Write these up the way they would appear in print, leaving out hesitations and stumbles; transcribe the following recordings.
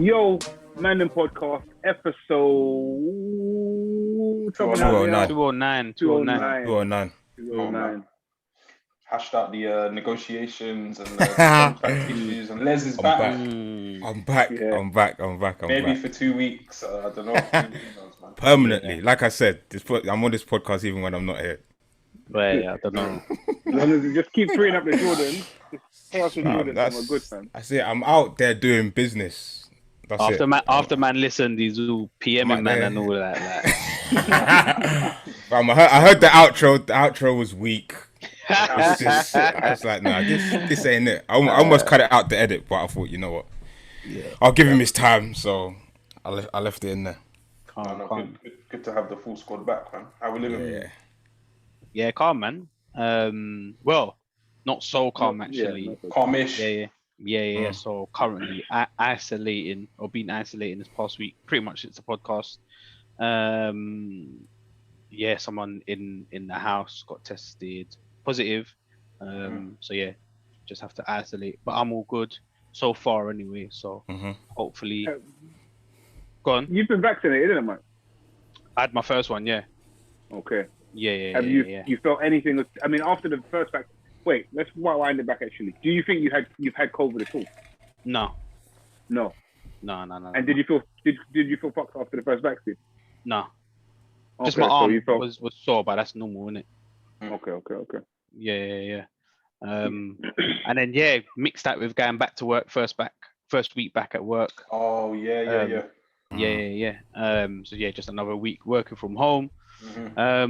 Yo, Mandem podcast episode 209. 209. 209. Hashed out the negotiations and the contract issues, and Les is back. Yeah. I'm back. Maybe for 2 weeks. I don't know. Who knows, man. Permanently. Yeah. Like I said, I'm on this podcast even when I'm not here. Wait, I don't know. As long as you just keep freeing up the Jordans, just pass the Jordans, I'm a good fan. I see. I'm out there doing business. That's After man listened, he's all PMing man and all that. I heard the outro. The outro was weak. I was like, nah, this ain't it. I almost cut it out the edit, but I thought, you know what? Yeah. I'll give him his time, so I left it in there. Good to have the full squad back, man. How we living? Yeah, calm, man. Well, not so calm actually. Calmish. Yeah. So currently being isolating this past week, pretty much it's a podcast. Someone in the house got tested positive. So yeah, just have to isolate. But I'm all good so far anyway. So hopefully, go on. You've been vaccinated, isn't it, mate? I had my first one, yeah. Okay. Yeah. Have you felt anything? I mean, after the first vaccine. Wait, let's wind it back. Actually, do you think you've had COVID at all? No. No. And did you feel fucked after the first vaccine? No. Okay, Just my arm so was sore, but that's normal, isn't it? Okay. Yeah. And then mixed that with going back to work first week back at work. Oh yeah. So yeah, just another week working from home. A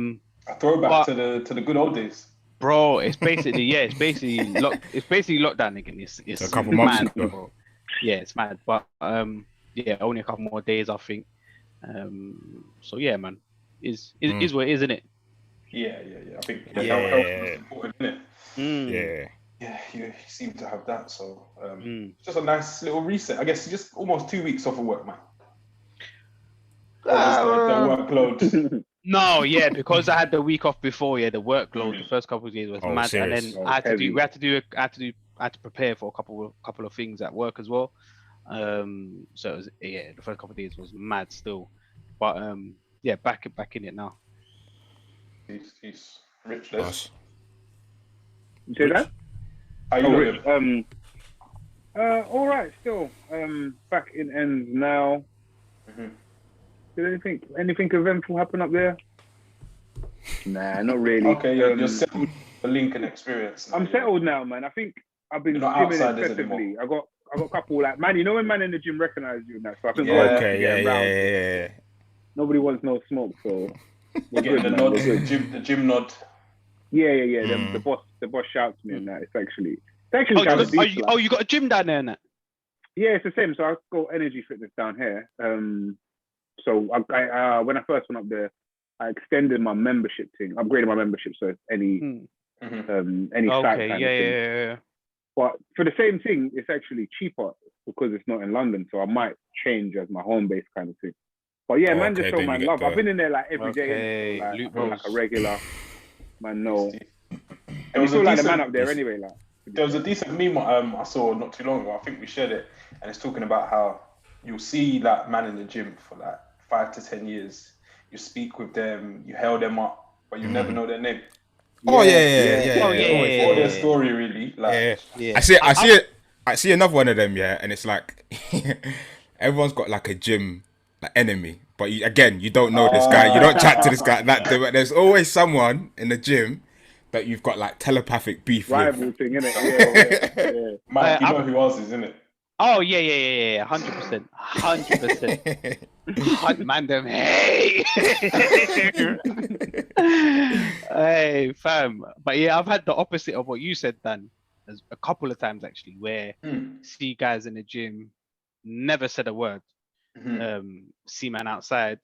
throwback to the good old days. Bro, it's basically lockdown again. It's a couple months mad, ago. bro. Yeah, it's mad, but only a couple more days, I think. So yeah, man, is what it is, isn't it? Yeah. I think health is important, isn't it? Yeah, you seem to have that. So just a nice little reset. I guess just almost 2 weeks off of work, man. The workload. No, yeah, because I had the week off before. Yeah, the workload the first couple of days was mad, serious? and then I had to prepare for a couple of things at work as well. So it was, the first couple of days was mad still, but back in it now. He's rich. Les. You say that? How you doing? All right, still back in ends now. Did anything eventful happen up there? Nah, not really. Okay, you're settled for Lincoln experience. I'm settled now, man. I think I've been gymming excessively. I got a couple like man. You know when man in the gym recognize you and that, so I think yeah. Nobody wants no smoke, so we're getting the nod, the gym nod. Yeah. The boss shouts me and that. It's actually You got a gym down there, innit? Yeah, it's the same. So I've got Energy Fitness down here. So I when I first went up there, I extended my membership thing, upgraded my membership, so any site kind of thing. Yeah. But for the same thing, it's actually cheaper because it's not in London, so I might change as my home base kind of thing. But yeah, man, just show man love. I've been in there like every day, like a regular. Man, no. And you feel like the man up there anyway, like. There was a decent meme I saw not too long ago. I think we shared it, and it's talking about how you'll see that man in the gym for like 5 to 10 years. You speak with them, you hail them up, but you never know their name. Oh yeah. Or their story really. Like, I see another one of them, and it's like everyone's got like a gym enemy, but you don't know this guy, you don't chat to this guy. There's always someone in the gym that you've got like telepathic beef rival with. Thing, innit? Yeah. Mike, you know who else is in it? Oh yeah, 100%. Mandem, hey, hey, fam. But yeah, I've had the opposite of what you said, Dan, a couple of times actually, where see guys in the gym, never said a word. See man outside.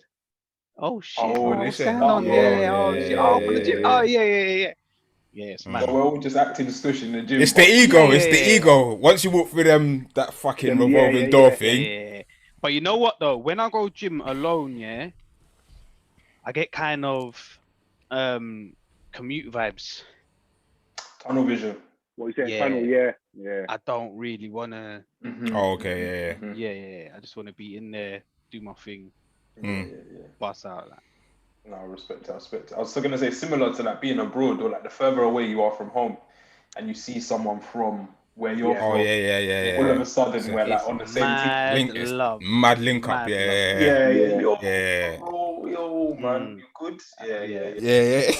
Oh shit! What's going on? Yeah. Yeah, it's mad. So we're all just acting stush in the gym. It's the ego. It's the ego. Once you walk through that fucking revolving door thing. Yeah. But you know what though? When I go gym alone, I get kind of commute vibes. Tunnel vision. What you saying? Tunnel, yeah. I don't really want to. Oh, okay, yeah. I just want to be in there, do my thing, bust out. Like. No, I respect it. I was still gonna say similar to like being abroad or like the further away you are from home, and you see someone from where you're from. Yeah. All of a sudden, we're like on the same team. Mad link up. Yeah. Yo, man, you good? Yeah.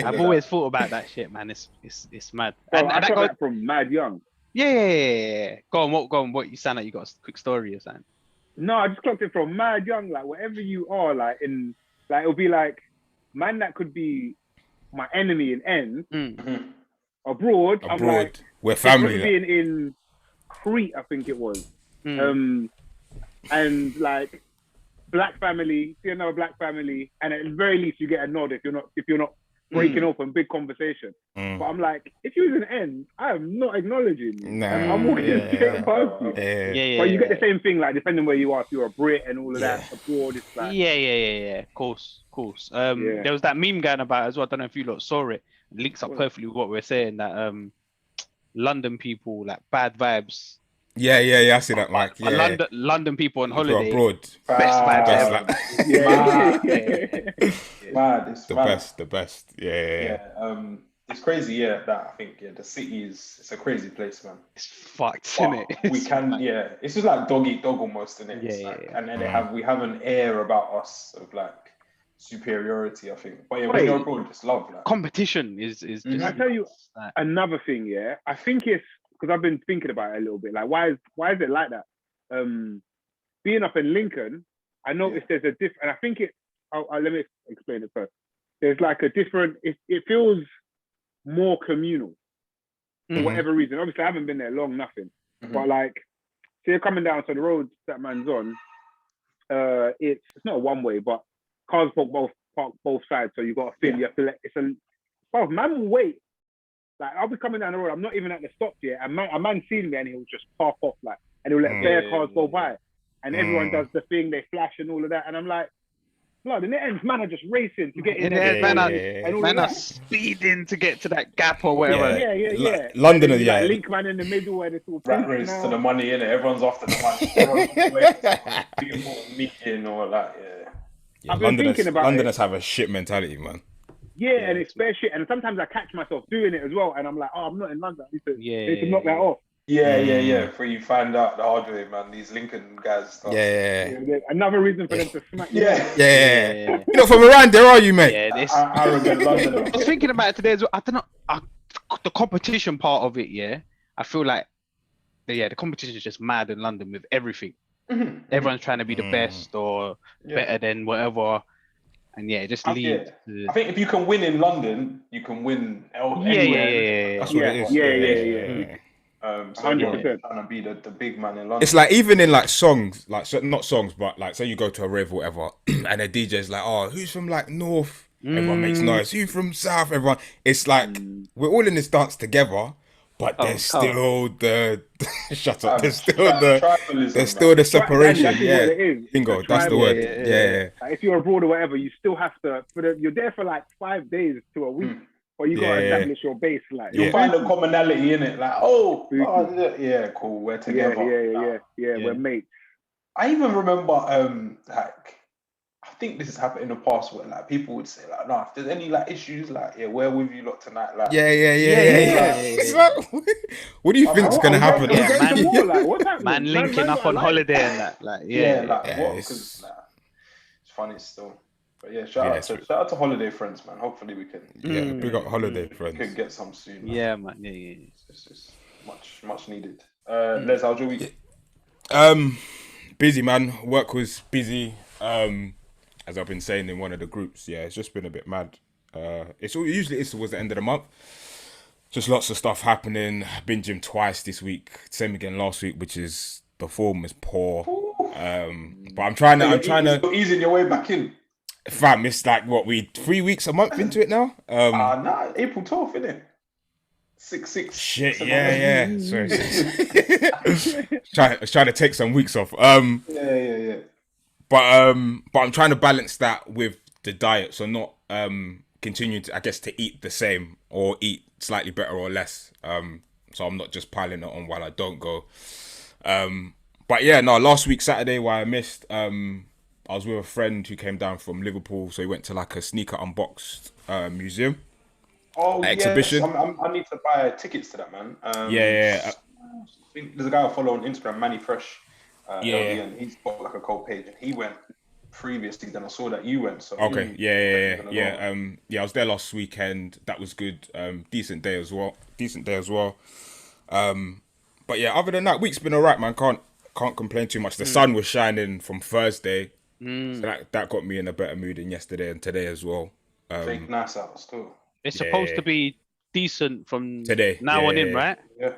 I've always thought about that shit, man. It's mad. Bro, and I got that from mad young. Yeah. Go on. What you sound like you got a quick story or something? No, I just clocked it from mad young. Like wherever you are, like in, like it'll be like, man, that could be my enemy in end. Abroad, I'm like, we're family. Being in Crete, I think it was. And like black family, see another black family, and at the very least you get a nod if you're not breaking open big conversation. But I'm like, if you was an end, I am not acknowledging you. Nah, I'm walking straight past you. But you get the same thing, like depending where you are, if you're a Brit and all of that abroad, it's like Of course. There was that meme going about as well. I don't know if you lot saw it. It links up perfectly with what we're saying, that London people, like bad vibes. Yeah, I see that, Mike. London people on holiday. Abroad. Best vibes ever. The best. Yeah. It's crazy, that I think the city it's a crazy place, man. It's fucked, isn't it? We can, it's just like dog eat dog almost, isn't it? And then we have an air about us of like superiority, I think. But when you're abroad, just love like competition is just. I tell you another thing, I think it's because I've been thinking about it a little bit. Like, why is it like that? Being up in Lincoln, I noticed there's a different, and I think let me explain it first. There's like a different. It feels more communal for whatever reason. Obviously, I haven't been there long, nothing. But like, so you're coming down, so the road that man's on, it's not a one way, but cars park both sides. So you got to feel you have to man will wait. Like I'll be coming down the road, I'm not even at the stop yet, and a man seen me and he'll just park off like, and he'll let bare cars go by, and everyone does the thing, they flash and all of that, and I'm like, blood, in the end, man are just racing to get in there. Man are speeding to get to that gap or whatever. Yeah. London, like link man in the middle where it's all rat race to the money, innit? Everyone's after the money. Everyone's big important meeting or that, I've been thinking about Londoners have a shit mentality, man. And it's fair shit. And sometimes I catch myself doing it as well. And I'm like, I'm not in London. I need to knock that off. Before you find out the hard way, man, these Lincoln guys stuff. Another reason for them to smack you. You're not from around there, are you, mate? I was thinking about it today as well. I don't know, the competition part of it, I feel like the competition is just mad in London with everything. Everyone's trying to be the best or better than whatever. And it just leads to... I think if you can win in London, you can win anywhere. That's what it is. 100%. Trying to be the big man in London. It's like even in like songs, like not songs, but like say you go to a rave or whatever, and the DJ's like, "Oh, who's from like North?" Everyone makes noise. Who from South? Everyone. It's like we're all in this dance together, but there's still the shut up. There's still the separation. Bingo. That's the word. Like if you're abroad or whatever, you still have to. You're there for like 5 days to a week. Or you gotta establish your base, like you'll find a commonality in it, like cool, we're together. We're mates. I even remember, like I think this has happened in the past where like people would say like, no, if there's any like issues, like we're with you lot tonight, like It's like, what do you think's gonna happen? Man linking up on holiday and that, like what? Because it's funny still. But shout out to holiday friends, man. Hopefully we can. Big up holiday friends. We could get some soon. Man. Yeah, man. It's much needed. Les, how's your week? Busy, man. Work was busy. As I've been saying in one of the groups, it's just been a bit mad. Usually it's towards the end of the month. Just lots of stuff happening. Been gym twice this week. Same again last week, which is the form is poor. But I'm trying to easing your way back in. Fam, it's like 3 weeks a month into it now. April 12th, isn't it? 6. Shit, Sorry. trying to take some weeks off. But I'm trying to balance that with the diet, so not continue to, I guess, to eat the same or eat slightly better or less. So I'm not just piling it on while I don't go. But yeah, no, last week Saturday, why I missed, I was with a friend who came down from Liverpool, so he went to like a sneaker unboxed museum. Oh, exhibition. Yes. I need to buy tickets to that, man. Yeah. I think there's a guy I follow on Instagram, Manny Fresh, LDN. He's got like a cold page, and he went previously. Then I saw that you went. So okay, yeah. I was there last weekend. That was good. Decent day as well. But yeah, other than that, week's been alright, man. Can't complain too much. The sun was shining from Thursday, so that got me in a better mood than yesterday and today as well. Fake nice out still. It's supposed to be decent from today now on in, right? Yeah.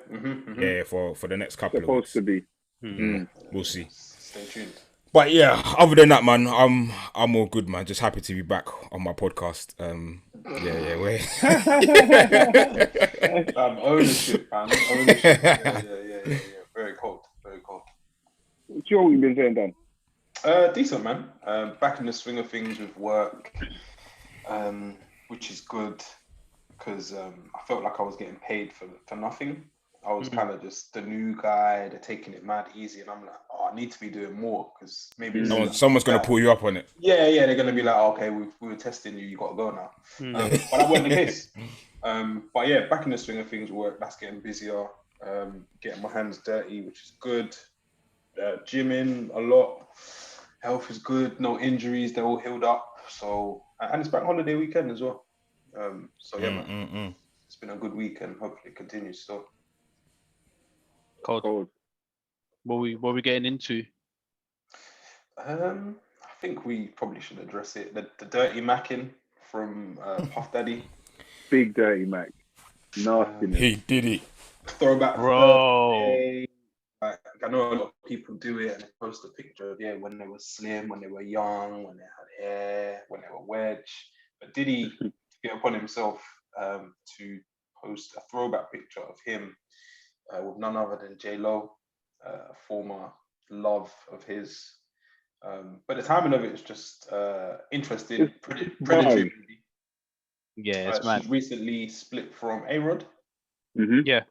Yeah, for the next couple of weeks. Supposed to be. We'll see. Stay tuned. But yeah, other than that, man, I'm all good, man. Just happy to be back on my podcast. Ownership, man. Ownership. Yeah. Very cold. What's your week been saying, Dan? Decent, man. Back in the swing of things with work, which is good because I felt like I was getting paid for nothing. I was kind of just the new guy. They're taking it mad easy, and I'm like, I need to be doing more because maybe someone's gonna pull you up on it. Yeah, they're gonna be like, okay, we were testing you. You got to go now. But that wasn't the case. But yeah, back in the swing of things, work. That's getting busier. Getting my hands dirty, which is good. Gymming a lot. Health is good. No injuries. They're all healed up. So and it's bank holiday weekend as well. So yeah, man. It's been a good week and hopefully it continues. So. Cold. What we getting into? I think we probably should address it. The dirty macking from Puff Daddy. Big dirty Mac. Nasty. He did it. Throwback. Bro. Like, I know a lot of people do it and they post a picture of when they were slim, when they were young, when they had hair, when they were wedge. But did he get upon himself to post a throwback picture of him with none other than J-Lo, a former love of his. But the timing of it is just interesting. Predatory. Yeah, it's mad. She's recently split from A-Rod. Yeah.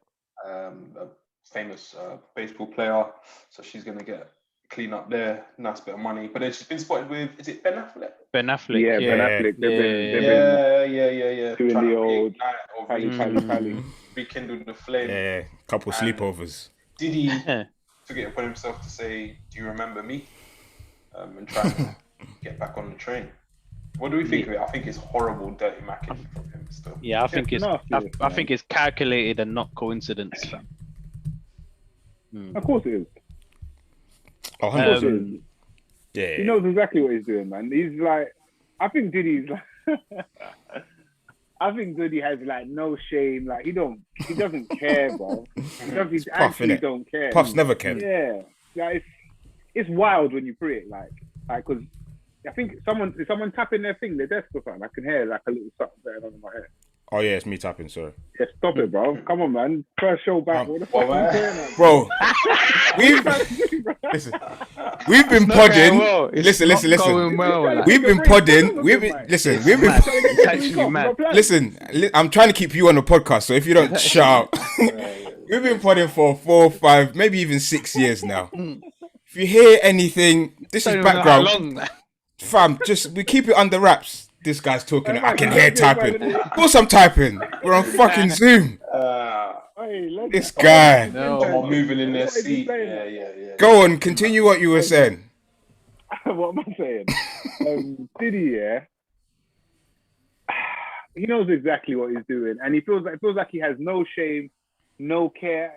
A famous baseball player. So she's going to clean up there. Nice bit of money. But then she's been spotted with, is it Ben Affleck? Ben Affleck. Yeah, Ben Affleck. They've been Doing the old pally. Rekindle the flame. Yeah, couple sleepovers. Did he forget upon himself to say, "Do you remember me?" And try to get back on the train. What do we think of it? I think it's horrible, dirty macking from him still. Yeah, I think it's calculated and not coincidence. Of course it is. Oh, of course it is. Yeah. He knows exactly what he's doing, man. He's like, I think Diddy's like. I think Diddy has like no shame. Like he doesn't care, bro. He actually don't care. Puff's never cared. Yeah, like it's wild when you put it like because I think someone tapping their thing, their desk or something. I can hear like a little something going on in my head. Oh yeah, it's me tapping. Sorry. Yeah, stop it, bro. Come on, man. First show back. What the fuck are you doing, bro? We've been podding. Listen. We've been podding. Listen, I'm trying to keep you on the podcast, so if you don't shout, we've been podding for 4, 5, maybe even 6 years now. If you hear anything, this is background. Fam, we keep it under wraps. This guy's talking. I can hear typing. Of course I'm typing. We're on fucking Zoom. This guy. No, moving in their seat. Yeah. Go on, continue what you were saying. What am I saying? Diddy, he knows exactly what he's doing, and he feels like he has no shame, no care.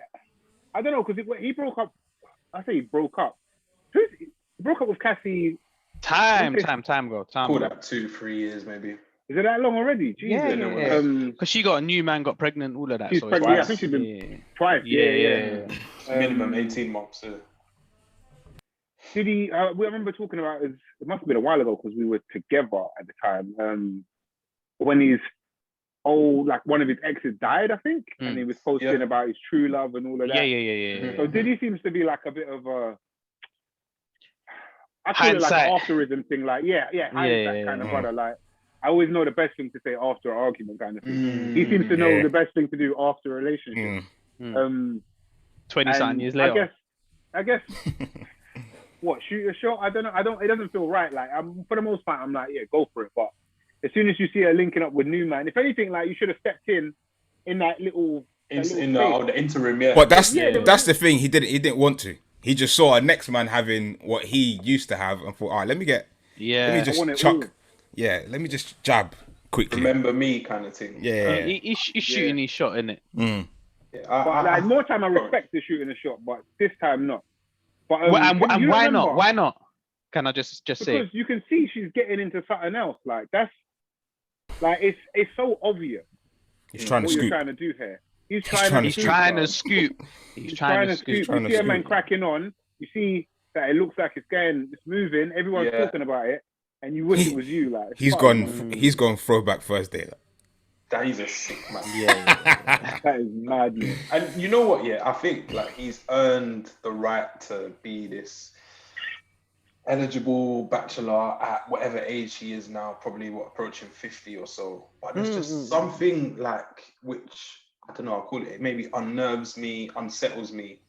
I don't know because he broke up. I say he broke up. He broke up with Cassie. Time ago. Called that 2-3 years maybe. Is it that long already? Jesus. Yeah. Because she got a new man, got pregnant, all of that. She's pregnant. I think she's been twice. Yeah. Minimum 18 months. Did he? I remember talking about it must have been a while ago because we were together at the time. When his one of his exes died, I think, and he was posting about his true love and all of that. Yeah. So Diddy seems to be like a bit of a. I call it like an afterism thing, like hindsight kind of brother. Like I always know the best thing to say after an argument, kind of thing. He seems to know the best thing to do after a relationship. 20-something years later. I guess. What, shoot a shot? I don't know. It doesn't feel right. Like, for the most part, I'm like, yeah, go for it. But as soon as you see her linking up with new man, if anything, like, you should have stepped in that little. In the interim, yeah. But that's the thing. He didn't want to. He just saw a next man having what he used to have and thought, all right, let me just chuck. Yeah, let me just jab quickly. Remember me, kind of thing. Yeah, he's shooting his shot, isn't it? Yeah, more time I respect the shooting a shot, but this time not. But and why not? Why not? Can I just say? Because you can see she's getting into something else. Like that's like it's so obvious. He's trying to scoop. What you're trying to do here. He's trying to scoop. You see a man cracking on. You see that it looks like it's moving. Everyone's talking about it, and you wish it was you. Like he's gone throwback Thursday. That is a sick man. Yeah. That is madness. And you know what? Yeah, I think like he's earned the right to be this eligible bachelor at whatever age he is now, probably approaching 50 or so. But there's just something like which I don't know. I'll call it. Maybe unnerves me, unsettles me,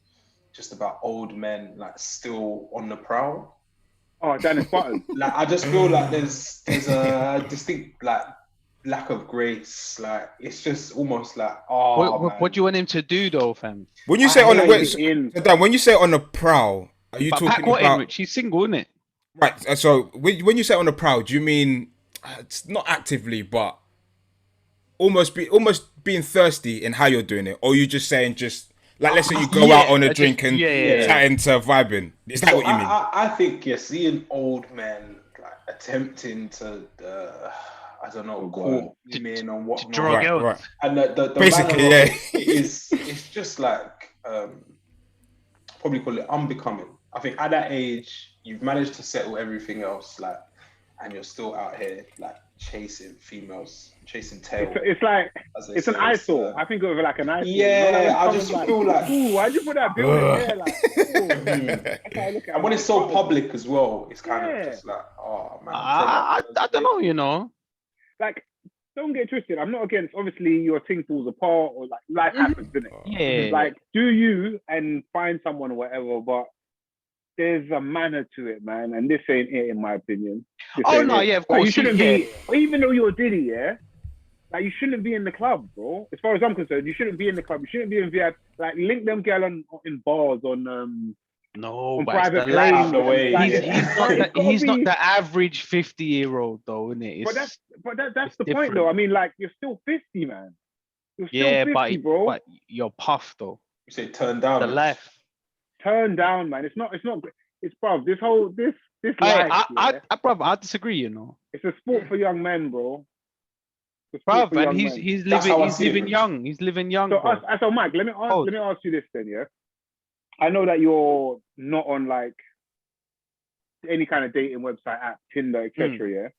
just about old men like still on the prowl. Oh, Dennis Button. Like I just feel like there's a distinct like lack of grace. Like it's just almost like what do you want him to do though, fam? When you say on the prowl, are you talking about? Rich, he's single, isn't it? Right. So when you say on the prowl, do you mean it's not actively, but almost being thirsty in how you're doing it, or you just saying like let's say you go out on a drink and chatting to vibing? Is that what you mean? I think seeing old men like attempting to. I don't know, call women and whatnot. Right. And the basically, it's just like probably call it unbecoming. I think at that age, you've managed to settle everything else, like, and you're still out here like chasing females, chasing tails. It's like it's an eyesore. I think of it like an eyesore. Yeah, I just feel like, ooh, why'd you put that building there? Like, and when it's so public as well, it's kind of just like, oh man. I don't know, you know. Like, don't get twisted. I'm not against, obviously, your thing falls apart or like life happens, isn't it? Yeah. Like, do you and find someone or whatever, but there's a manner to it, man. And this ain't it, in my opinion. Of course. Like, you shouldn't be, even though you're Diddy, like, you shouldn't be in the club, bro. As far as I'm concerned, you shouldn't be in the club. You shouldn't be in VIP. Like, link them girl in bars on private planes. He's not the average 50-year-old though, isn't it? But that's the point though. I mean, like, you're still 50, man. You're still 50, bro. But you're puffed though. You say turn down. The life. Turn down, man. It's bruv. This life. Bruv, I disagree. You know. It's a sport for young men, bro. Bruv, and he's living young. He's living young. So Mike, let me ask you this then, yeah. I know that you're not on like any kind of dating website app, Tinder, etc.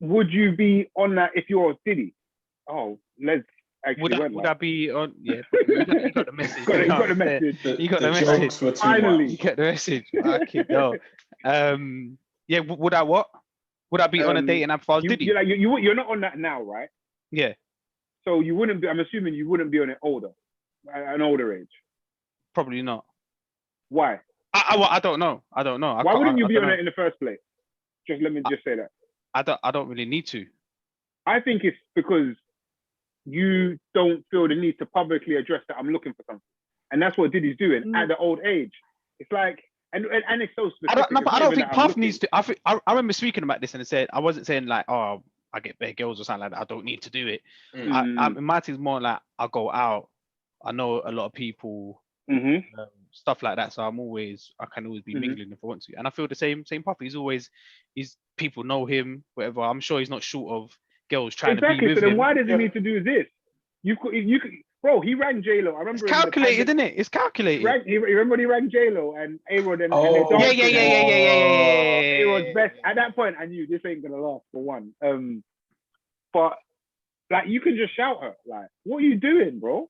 Would you be on that if you're Diddy? Oh, let's actually. Would I be on? Yeah, you got the message. You got the message. You got the message. Finally, you get the message. Okay, no. Yeah. Would I what? Would I be on a dating app if I was Diddy? You're not on that now, right? Yeah. So you wouldn't be. I'm assuming you wouldn't be on it an older age. Probably not. Why? I don't know. Why wouldn't you be on it in the first place? Let me say that. I don't really need to. I think it's because you don't feel the need to publicly address that I'm looking for something, and that's what Diddy's doing at the old age. It's like, and it's so specific. I don't think Puff needs to. I remember speaking about this and it said I wasn't saying like, oh, I get bare girls or something like that. I don't need to do it. My thing's more like I go out. I know a lot of people, stuff like that. So I can always be mingling if I want to. And I feel the same Puff. He's people know him, whatever. I'm sure he's not short of girls trying to be with him. So then why does he need to do this? You could, bro. He rang J-Lo. I remember. It's calculated, isn't it? It's calculated. You remember when he rang J-Lo and A-Rod and yeah. A-Rod's best. At that point, I knew this ain't gonna last for one. But like, you can just shout her. Like, what are you doing, bro?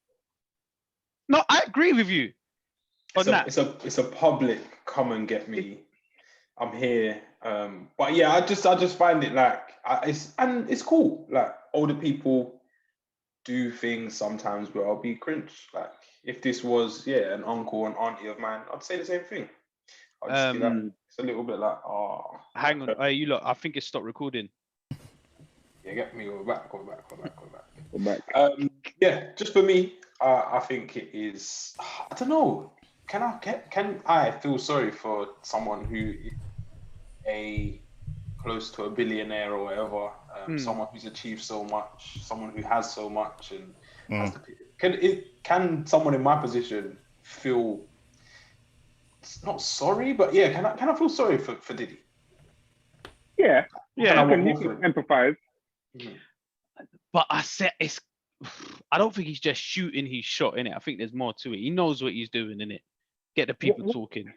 No, I agree with you. It's a public come and get me. I'm here. But yeah, I just find it like it's cool. Like older people do things sometimes where I'll be cringe. Like if this was an uncle and auntie of mine, I'd say the same thing. I'd just be like, it's a little bit like, oh. Hang on, you look. I think it's stopped recording. Yeah, get me. Go back. Yeah, just for me, I think it is. I don't know. Can I feel sorry for someone who is close to a billionaire or whatever, someone who's achieved so much, someone who has so much, and can someone in my position feel not sorry, but can I feel sorry for Diddy? Yeah, you can empathize. But I don't think he's just shooting his shot in it. I think there's more to it. He knows what he's doing in it. Get the people talking.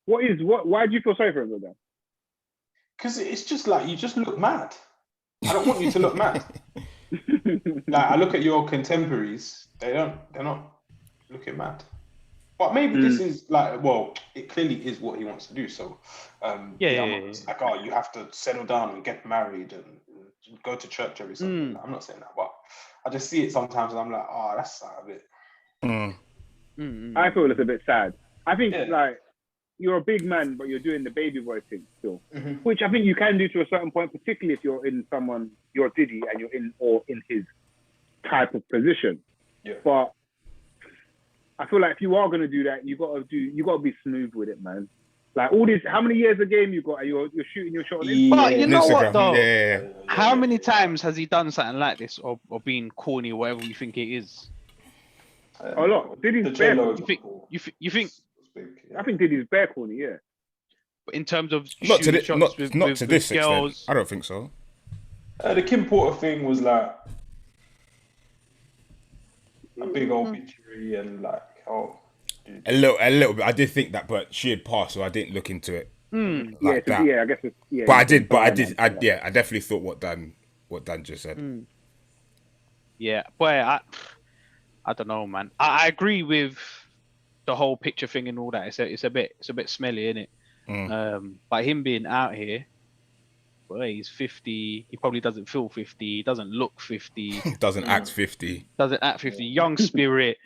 Why do you feel sorry for him then? Because it's just like you just look mad. I don't want you to look mad. Like I look at your contemporaries, they're not looking mad. But maybe this is like, well, it clearly is what he wants to do. So like, oh, you have to settle down and get married and go to church every Sunday. I'm not saying that, but I just see it sometimes and I'm like, oh, that's sad a bit. I feel it's a bit sad. I think like you're a big man, but you're doing the baby boy thing still, which I think you can do to a certain point, particularly if you're in you're Diddy and you're in his type of position. Yeah. But I feel like if you are going to do that, you got to be smooth with it, man. Like all these, how many years of game you got? And you're shooting your shot. But you know what though? Yeah. How many times has he done something like this, or been corny, or whatever you think it is? A lot. Diddy's bare. You think? I think Diddy's bare corny, yeah. But in terms of not to this girls, extent. I don't think so. The Kim Porter thing was like a big old victory and like A little bit. I did think that, but she had passed, so I didn't look into it. Like that. Yeah, I guess it's, yeah. But I definitely thought what Dan just said. Yeah, boy, I don't know, man. I agree with the whole picture thing and all that. It's a bit smelly, isn't it? But him being out here, boy, he's 50. He probably doesn't feel 50. He doesn't look 50. Doesn't act 50. Doesn't act 50. Young spirit.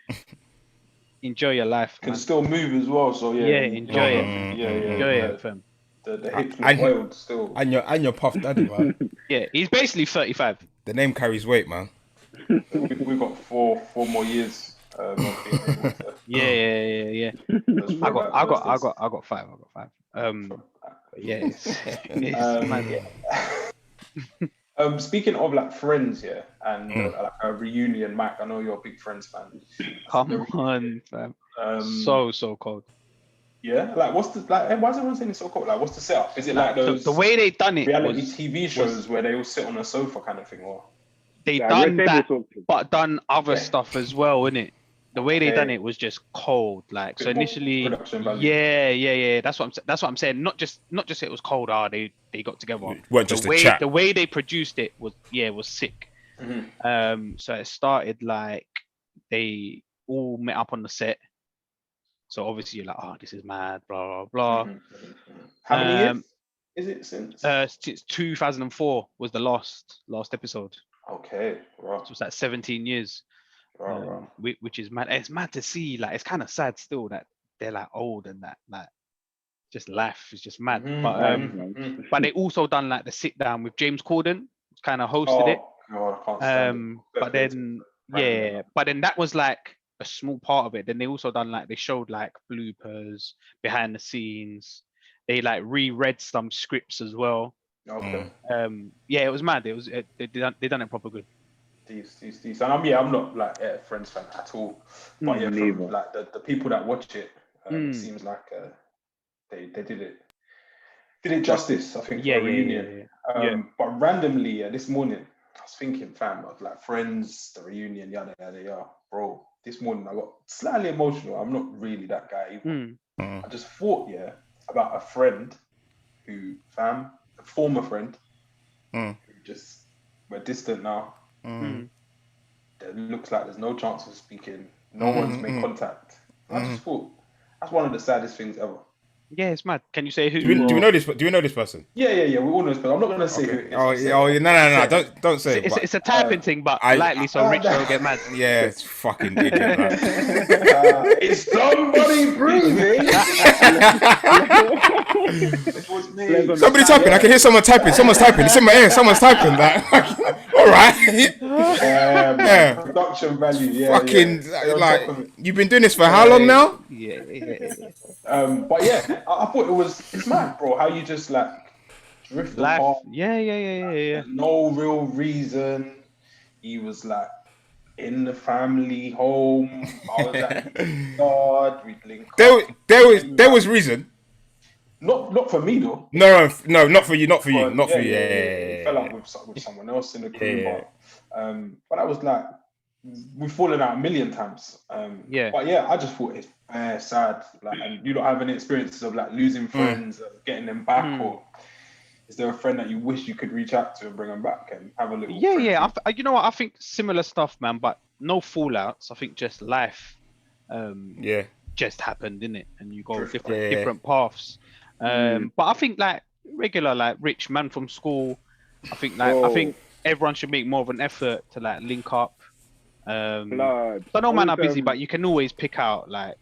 Enjoy your life, man. Can still move as well, so enjoy it. Enjoy it, fam. The hips look oiled still. And your puff daddy, man. Yeah, he's basically 35. The name carries weight, man. We've got four more years. Yeah. I got five. Speaking of like friends, and like a reunion, Mac. I know you're a big Friends fan. Come on, fam. So cold. Yeah, like what's the like? Why is everyone saying it's so cold? Like, what's the setup? Is it like those the way they done it? Reality TV shows where they all sit on a sofa kind of thing, or they done that, but done other stuff as well, innit? The way they done it was just cold. Like so initially, yeah. That's what I'm saying. Not just it was cold. They got together. Weren't just a chat. The way they produced it was sick. So it started like they all met up on the set. So obviously you're like, oh, this is mad, blah blah blah. How many years is it since? Since 2004 was the last episode. Okay, wow. So it's like 17 years. Which is mad. It's mad to see. Like it's kind of sad still that they're like old and that like just life is just mad. But they also done like the sit down with James Corden, kind of hosted it. God, I can't stand it. But then that was like a small part of it. Then they also done like they showed like bloopers behind the scenes. They like reread some scripts as well. Okay. It was mad. They done it proper good. These. And I'm not like a Friends fan at all. But from like the people that watch it, it seems like they did it justice. I think for a reunion. But randomly this morning, I was thinking, fam, of like Friends, the reunion, yada yada yada. Bro, this morning I got slightly emotional. I'm not really that guy either. I just thought about a friend a former friend, who just we're distant now. It looks like there's no chance of speaking. No one's made contact. I just thought that's one of the saddest things ever. Yeah, it's mad. Can you say who? Do we know this? Do we know this person? Yeah. We all know this person. I'm not gonna say who it is. No. Don't say. It's a typing thing, but lightly so Rich don't get mad. Yeah, it's fucking idiot. It's somebody breathing. It was me. Somebody typing. I can hear someone typing. Someone's typing. It's in my ear. Someone's typing. Like, all right. Production value. Yeah. Fucking like you've been doing this for how long now? Yeah. But yeah, I thought it's mad, bro. How you just like drift apart. Yeah. No real reason. He was like in the family home. I was at God. We'd link up. There was reason. Not for me though. No, not for you. Not for you. He fell out with someone else in the crew. But I was like, we've fallen out a million times. But yeah, I just thought it's sad. Like, and you don't have any experiences of like losing friends, getting them back, or is there a friend that you wish you could reach out to and bring them back and have a little? Yeah. You know what? I think similar stuff, man. But no fallouts. I think just life. Just happened, didn't it? And you go different paths. But I think like regular, like rich man from school. I think everyone should make more of an effort to like link up. I know man are busy, but you can always pick out like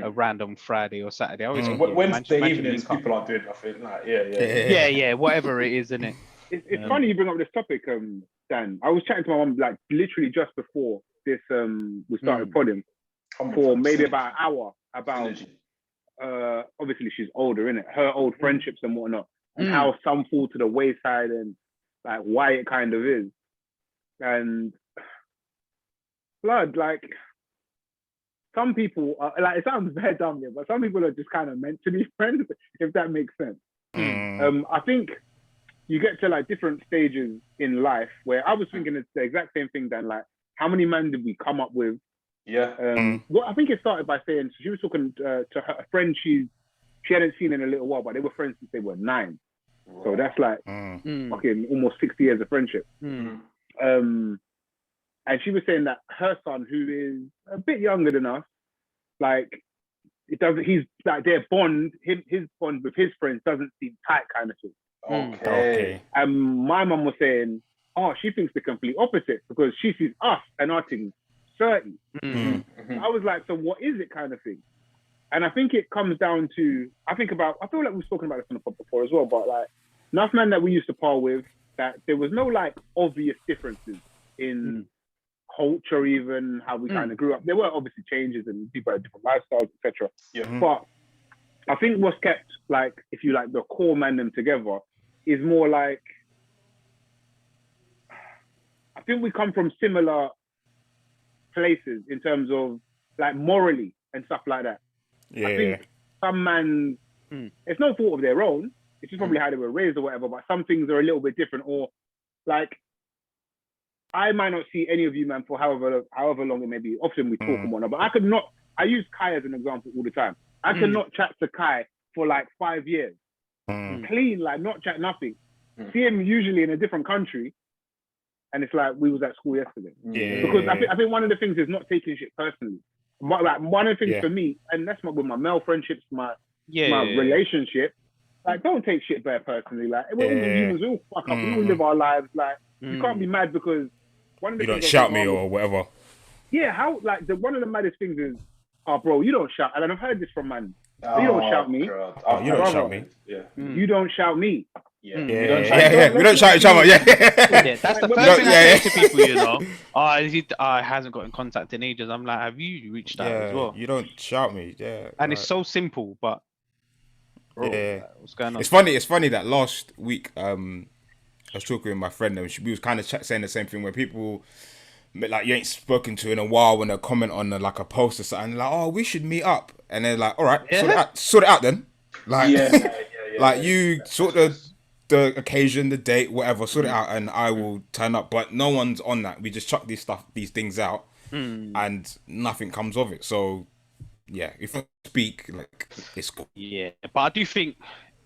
a random Friday or Saturday. Wednesday evenings, people are doing nothing. Like, yeah, whatever it is, isn't it? It's funny you bring up this topic, Dan. I was chatting to my mum like literally just before this. We started podding for maybe about an hour about. Obviously she's older, innit? Her old friendships and whatnot, and how some fall to the wayside and like why it kind of is. And blood, like some people are like, it sounds very dumb here, but some people are just kind of meant to be friends, if that makes sense. I think you get to like different stages in life where I was thinking it's the exact same thing, Dan. Like, how many men did we come up with? Well, I think it started by saying she was talking to her friend she hadn't seen in a little while, but they were friends since they were 9. So that's like fucking almost 60 years of friendship. And she was saying that her son, who is a bit younger than us, like he's like their bond, his bond with his friends doesn't seem tight, kind of thing. Okay. And my mum was saying, she thinks the complete opposite because she sees us and our things 30. I was like, so what is it, kind of thing? And I think it comes down to, I feel like we've spoken about this on the pod before as well, but like enough men that we used to par with, that there was no like obvious differences in culture, even how we kind of grew up. There were obviously changes and people had different lifestyles, etc. But I think what's kept, like, if you like, the core Mandem together is more like, I think we come from similar places in terms of like morally and stuff like that. I think some man, it's no fault of their own, it's just probably how they were raised or whatever, but some things are a little bit different. Or like, I might not see any of you, man, for however long it may be. Often we talk and whatnot, but I use Kai as an example all the time. I cannot chat to Kai for like 5 years. Clean, like not chat nothing. See him usually in a different country, and it's like we was at school yesterday. Because I think one of the things is not taking shit personally. Like one of the things for me, and that's with my male friendships, my relationship, like don't take shit very personally. Like we're all humans, we all fuck up, we all live our lives. Like you can't be mad because one of the you don't shout me or whatever. Yeah, how like one of the maddest things is, bro, you don't shout. And I've heard this from man. You don't shout me. You don't shout me. You don't shout me. We don't shout each other. That's the first thing I say to people, you know. He hasn't got in contact in ages. I'm like, have you reached out as well? You don't shout me. And it's so simple, but bro, what's going on? It's funny that last week I was talking with my friend and we was kind of saying the same thing where people like you ain't spoken to in a while when they comment on like a post or something like, we should meet up, and they're like, all right, sort it out then. Like like you sort of the occasion, the date, whatever, sort it out and I will turn up. But no one's on that. We just chuck these things out and nothing comes of it. So yeah, if I speak, like, it's cool. Yeah, but I do think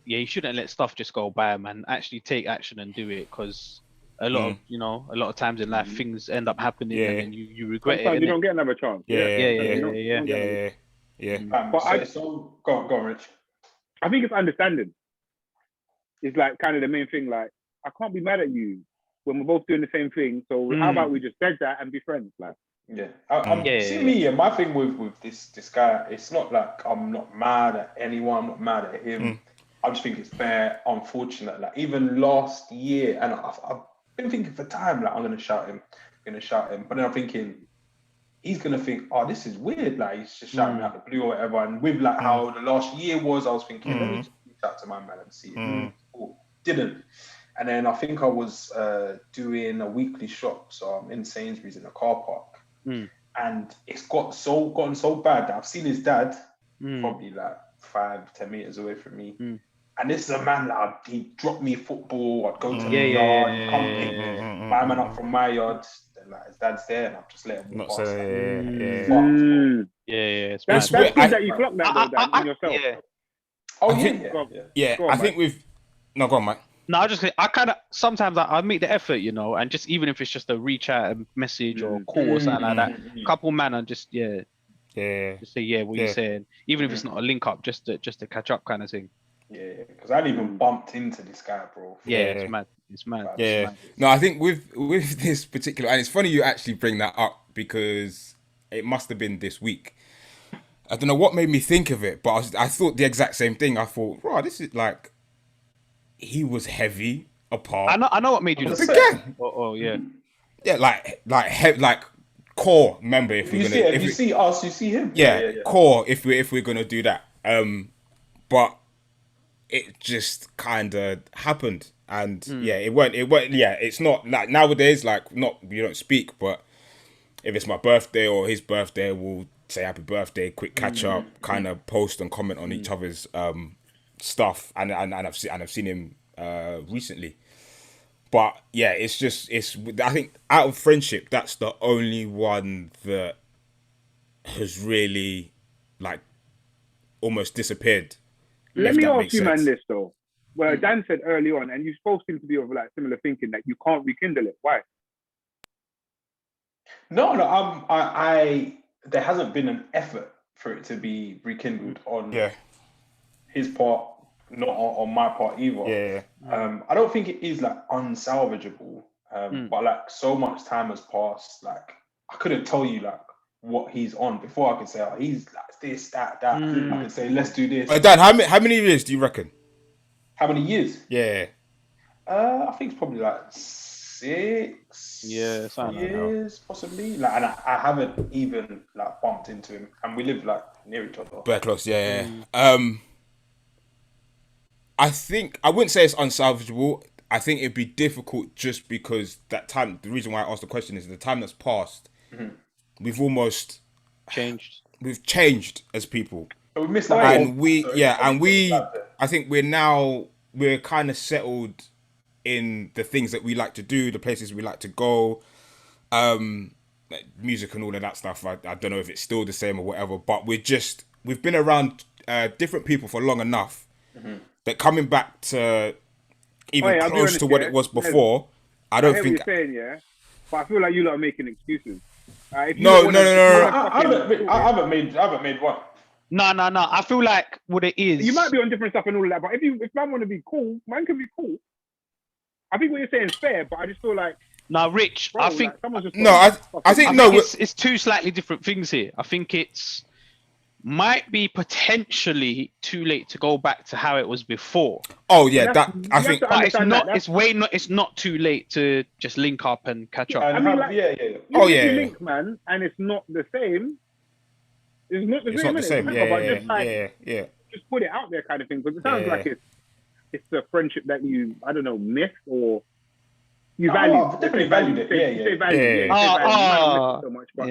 you shouldn't let stuff just go by, man. Actually take action and do it, because a lot of times in life things end up happening and you regret sometimes it. You don't get another chance. Yeah. But go on, Rich. I think it's understanding. It's like kind of the main thing. Like, I can't be mad at you when we're both doing the same thing. So how about we just beg that and be friends? Like, see me. Yeah, my thing with this guy, it's not like I'm not mad at anyone. I'm not mad at him. I just think it's fair, unfortunate. Like even last year, and I've been thinking for time, like I'm gonna shout him. But then I'm thinking he's gonna think, oh, this is weird. Like he's just shouting me out the blue or whatever. And with like how the last year was, I was thinking, let me just reach out to my man and see. Cool. Didn't. And then I think I was doing a weekly shop, so I'm in Sainsbury's in a car park, and it's gotten so bad that I've seen his dad probably like 5-10 meters away from me. And this is a man that he dropped me football. I'd go to the yard, he'd come pick my man up from my yard. Then like his dad's there, and I've just let him walk past. That's good that you clocked that though, Dan, in yourself. I think we've. No, go on, Mike. No, I kind of sometimes I make the effort, you know, and just even if it's just a reach out a message or a call or something like that, couple man and just just say what you're saying, even if it's not a link up, just to catch up kind of thing. Yeah, because I even bumped into this guy, bro. It's mad. Yeah. No, I think with this particular, and it's funny you actually bring that up because it must have been this week. I don't know what made me think of it, but I thought the exact same thing. I thought, right, this is like, he was heavy apart. I know what made you look again. Yeah, like core member. If you see, if you see us, you see him. Yeah, core. If we're gonna do that, but it just kind of happened, and it weren't. Yeah, it's not like nowadays. Like, not you don't speak, but if it's my birthday or his birthday, we'll say happy birthday, quick catch up, kind of post and comment on each other's stuff, and I've seen him recently. But yeah, it's I think out of friendship, that's the only one that has really like almost disappeared. Let me ask you, man, this though. Well, Dan said early on, and you both seem to be of like similar thinking, that you can't rekindle it. Why? No, I there hasn't been an effort for it to be rekindled on his part, not on my part either. I don't think it is like unsalvageable, but like so much time has passed. Like I couldn't tell you like what he's on before I could say, oh, he's like this, that. I could say, let's do this. Dan, how many years do you reckon? How many years? Yeah. I think it's probably like 6 years, possibly. Like, and I haven't even like bumped into him, and we live like near each other. Very close, yeah. I think I wouldn't say it's unsalvageable. I think it'd be difficult just because that time. The reason why I asked the question is the time that's passed. We've almost changed. We've changed as people. But we missed that. I think we're kind of settled in the things that we like to do, the places we like to go, like music and all of that stuff. I don't know if it's still the same or whatever, but we've been around different people for long enough that coming back to even close to what it was before, I don't think. What you're saying, but I feel like you lot are making excuses. No. I haven't made one. No. I feel like what it is. You might be on different stuff and all of that, but if man want to be cool, man can be cool. I think what you're saying is fair, but I just feel like. No, Rich. I think I think it's two slightly different things here. I think it's might be potentially too late to go back to how it was before. Oh yeah, I think. But it's not. It's not too late to just link up and catch up. I mean, like, you link, man, and it's not the same. It's not the same. Just put it out there, kind of thing. Because it sounds like it's a friendship that you, I don't know, missed or you value. I've definitely valued it. You say value. So much, but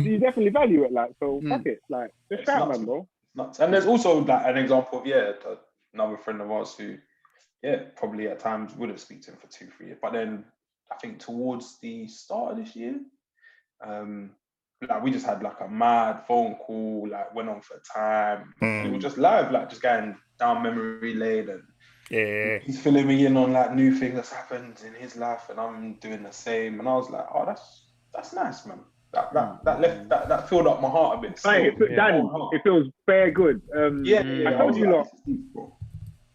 you definitely value it. Like, so fuck it. Like, just shout, man, bro. Nuts. And there's also like an example of another friend of ours who, probably at times wouldn't speak to him for 2-3 years, but then I think towards the start of this year, like we just had like a mad phone call, like went on for time. We were just live, like just going down memory lane, and he's filling me in on like new things that's happened in his life, and I'm doing the same. And I was like, oh, that's nice, man. that filled up my heart a bit. Dan, it feels very good. I told you lot.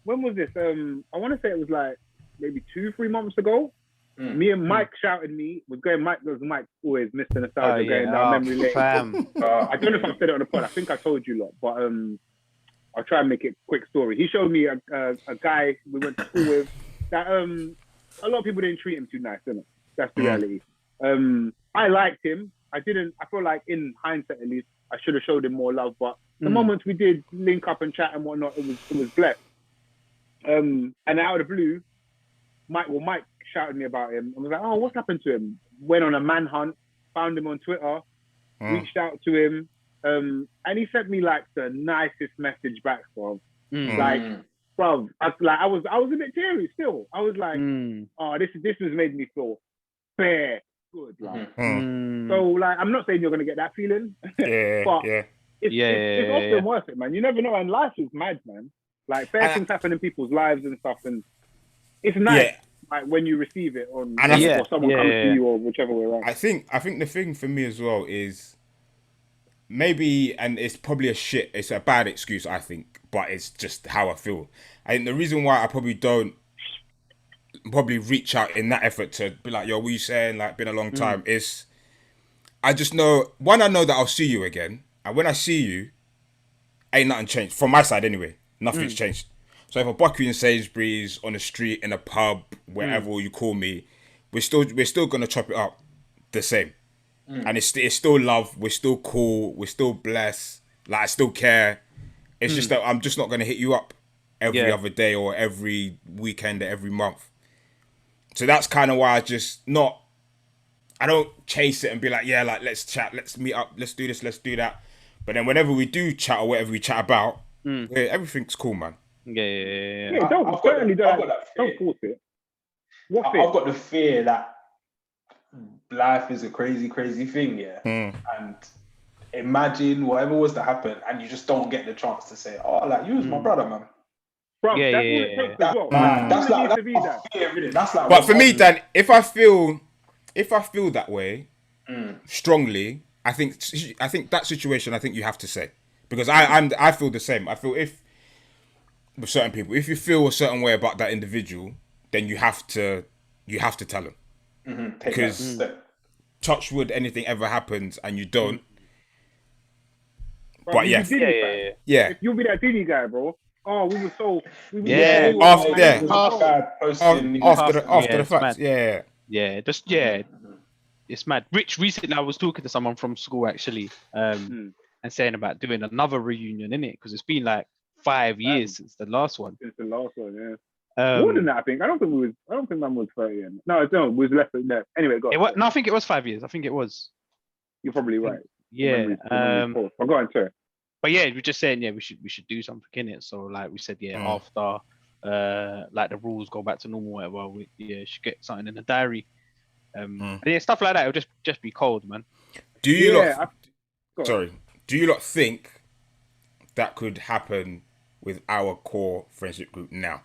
When was this? I want to say it was like maybe 2-3 months ago. Me and Mike shouted me. Mike always Mr. Nostalgia going down memory lane. I don't know if I said it on the pod. I think I told you lot, but I'll try and make it a quick story. He showed me a guy we went to school with that a lot of people didn't treat him too nice, didn't it? That's the reality. I liked him. I feel like in hindsight at least, I should have showed him more love. But the moments we did link up and chat and whatnot, it was blessed. And out of the blue, Mike shouted me about him. I was like, oh, what's happened to him? Went on a manhunt, found him on Twitter, reached out to him, and he sent me like the nicest message back, bro. Like, bro, I was a bit teary still. I was like, oh, this has made me feel fair good. Like, so like, I'm not saying you're gonna get that feeling, but it's often worth it, man. You never know, and life is mad, man. Like, fair things happen in people's lives and stuff, and it's nice. Like when you receive it or someone comes to you or whichever way around. I think the thing for me as well is maybe, and it's probably it's a bad excuse, I think, but it's just how I feel. I think the reason why I don't reach out in that effort to be like, yo, what you saying? Like, been a long time. Is I just know, I know that I'll see you again, and when I see you, ain't nothing changed from my side anyway. Nothing's changed. So if I buck you in Sainsbury's, on the street, in a pub, wherever you call me, we're still gonna chop it up the same. And it's still love. We're still cool. We're still blessed. Like, I still care. It's just that I'm just not gonna hit you up every other day or every weekend or every month. So that's kind of why I don't chase it and be like, yeah, like, let's chat, let's meet up, let's do this, let's do that. But then whenever we do chat or whatever we chat about, everything's cool, man. Yeah, don't force it. I've got the fear that life is a crazy, crazy thing, and imagine whatever was to happen, and you just don't get the chance to say, "Oh, like, you was my brother, man." Bro, that's all it takes as well. That's like, that's like. But for me, Dan, if I feel that way strongly, I think that situation, I think you have to say, because I feel the same. I feel with certain people, if you feel a certain way about that individual, then you have to tell them. Because touch wood, anything ever happens and you don't. Bro, but yeah. If you'll be that Diddy guy, bro. Oh, we were so. After the fact. It's mad. Rich, recently I was talking to someone from school actually, and saying about doing another reunion, innit? Because it's been like 5 years since the last one. More than that, I think. I don't think man was 30 yet. No, it was less than that. Anyway, go on. No, I think it was 5 years. I think it was. You're probably right. Yeah. I'll go on, sorry. But yeah, we're just saying, we should do something in it. So like we said, after like the rules go back to normal, whatever, we should get something in the diary. Stuff like that. It'll just be cold, man. Do you lot think that could happen with our core friendship group now?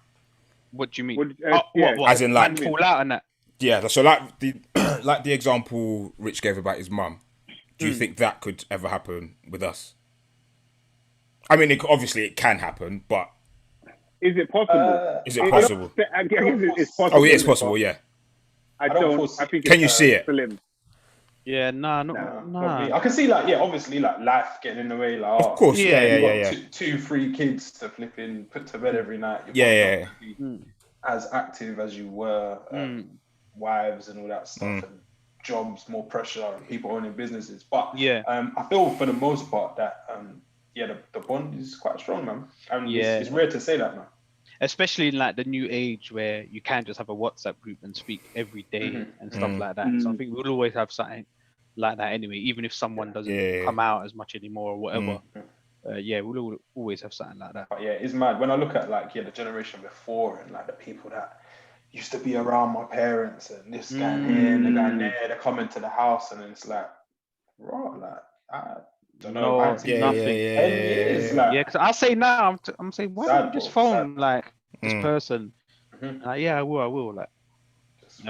What do you mean? What? As in, like, fall out and that. Yeah. So like the example Rich gave about his mum. Do you think that could ever happen with us? I mean, obviously it can happen, but is it possible? Is it possible? I guess it's possible. Oh, it is possible. Yeah. I think can you see it? Slim. Yeah, nah. I can see, like, obviously, like, life getting in the way. Like, of course, yeah. 2-3 kids to put to bed every night. As active as you were, wives and all that stuff, and jobs, more pressure, and people owning businesses. But I feel for the most part that the bond is quite strong, man. And it's rare to say that, man. Especially in like the new age where you can't just have a WhatsApp group and speak every day and stuff like that. So I think we'll always have something like that anyway, even if someone doesn't come out as much anymore or whatever. We'll always have something like that. But it's mad when I look at like the generation before and like the people that used to be around my parents and this guy here and the guy there, they come into the house and it's like, I don't know. Nothing. 10 years. Because I say now, I'm saying, why don't you just phone like this person? Like, I will. Like, it's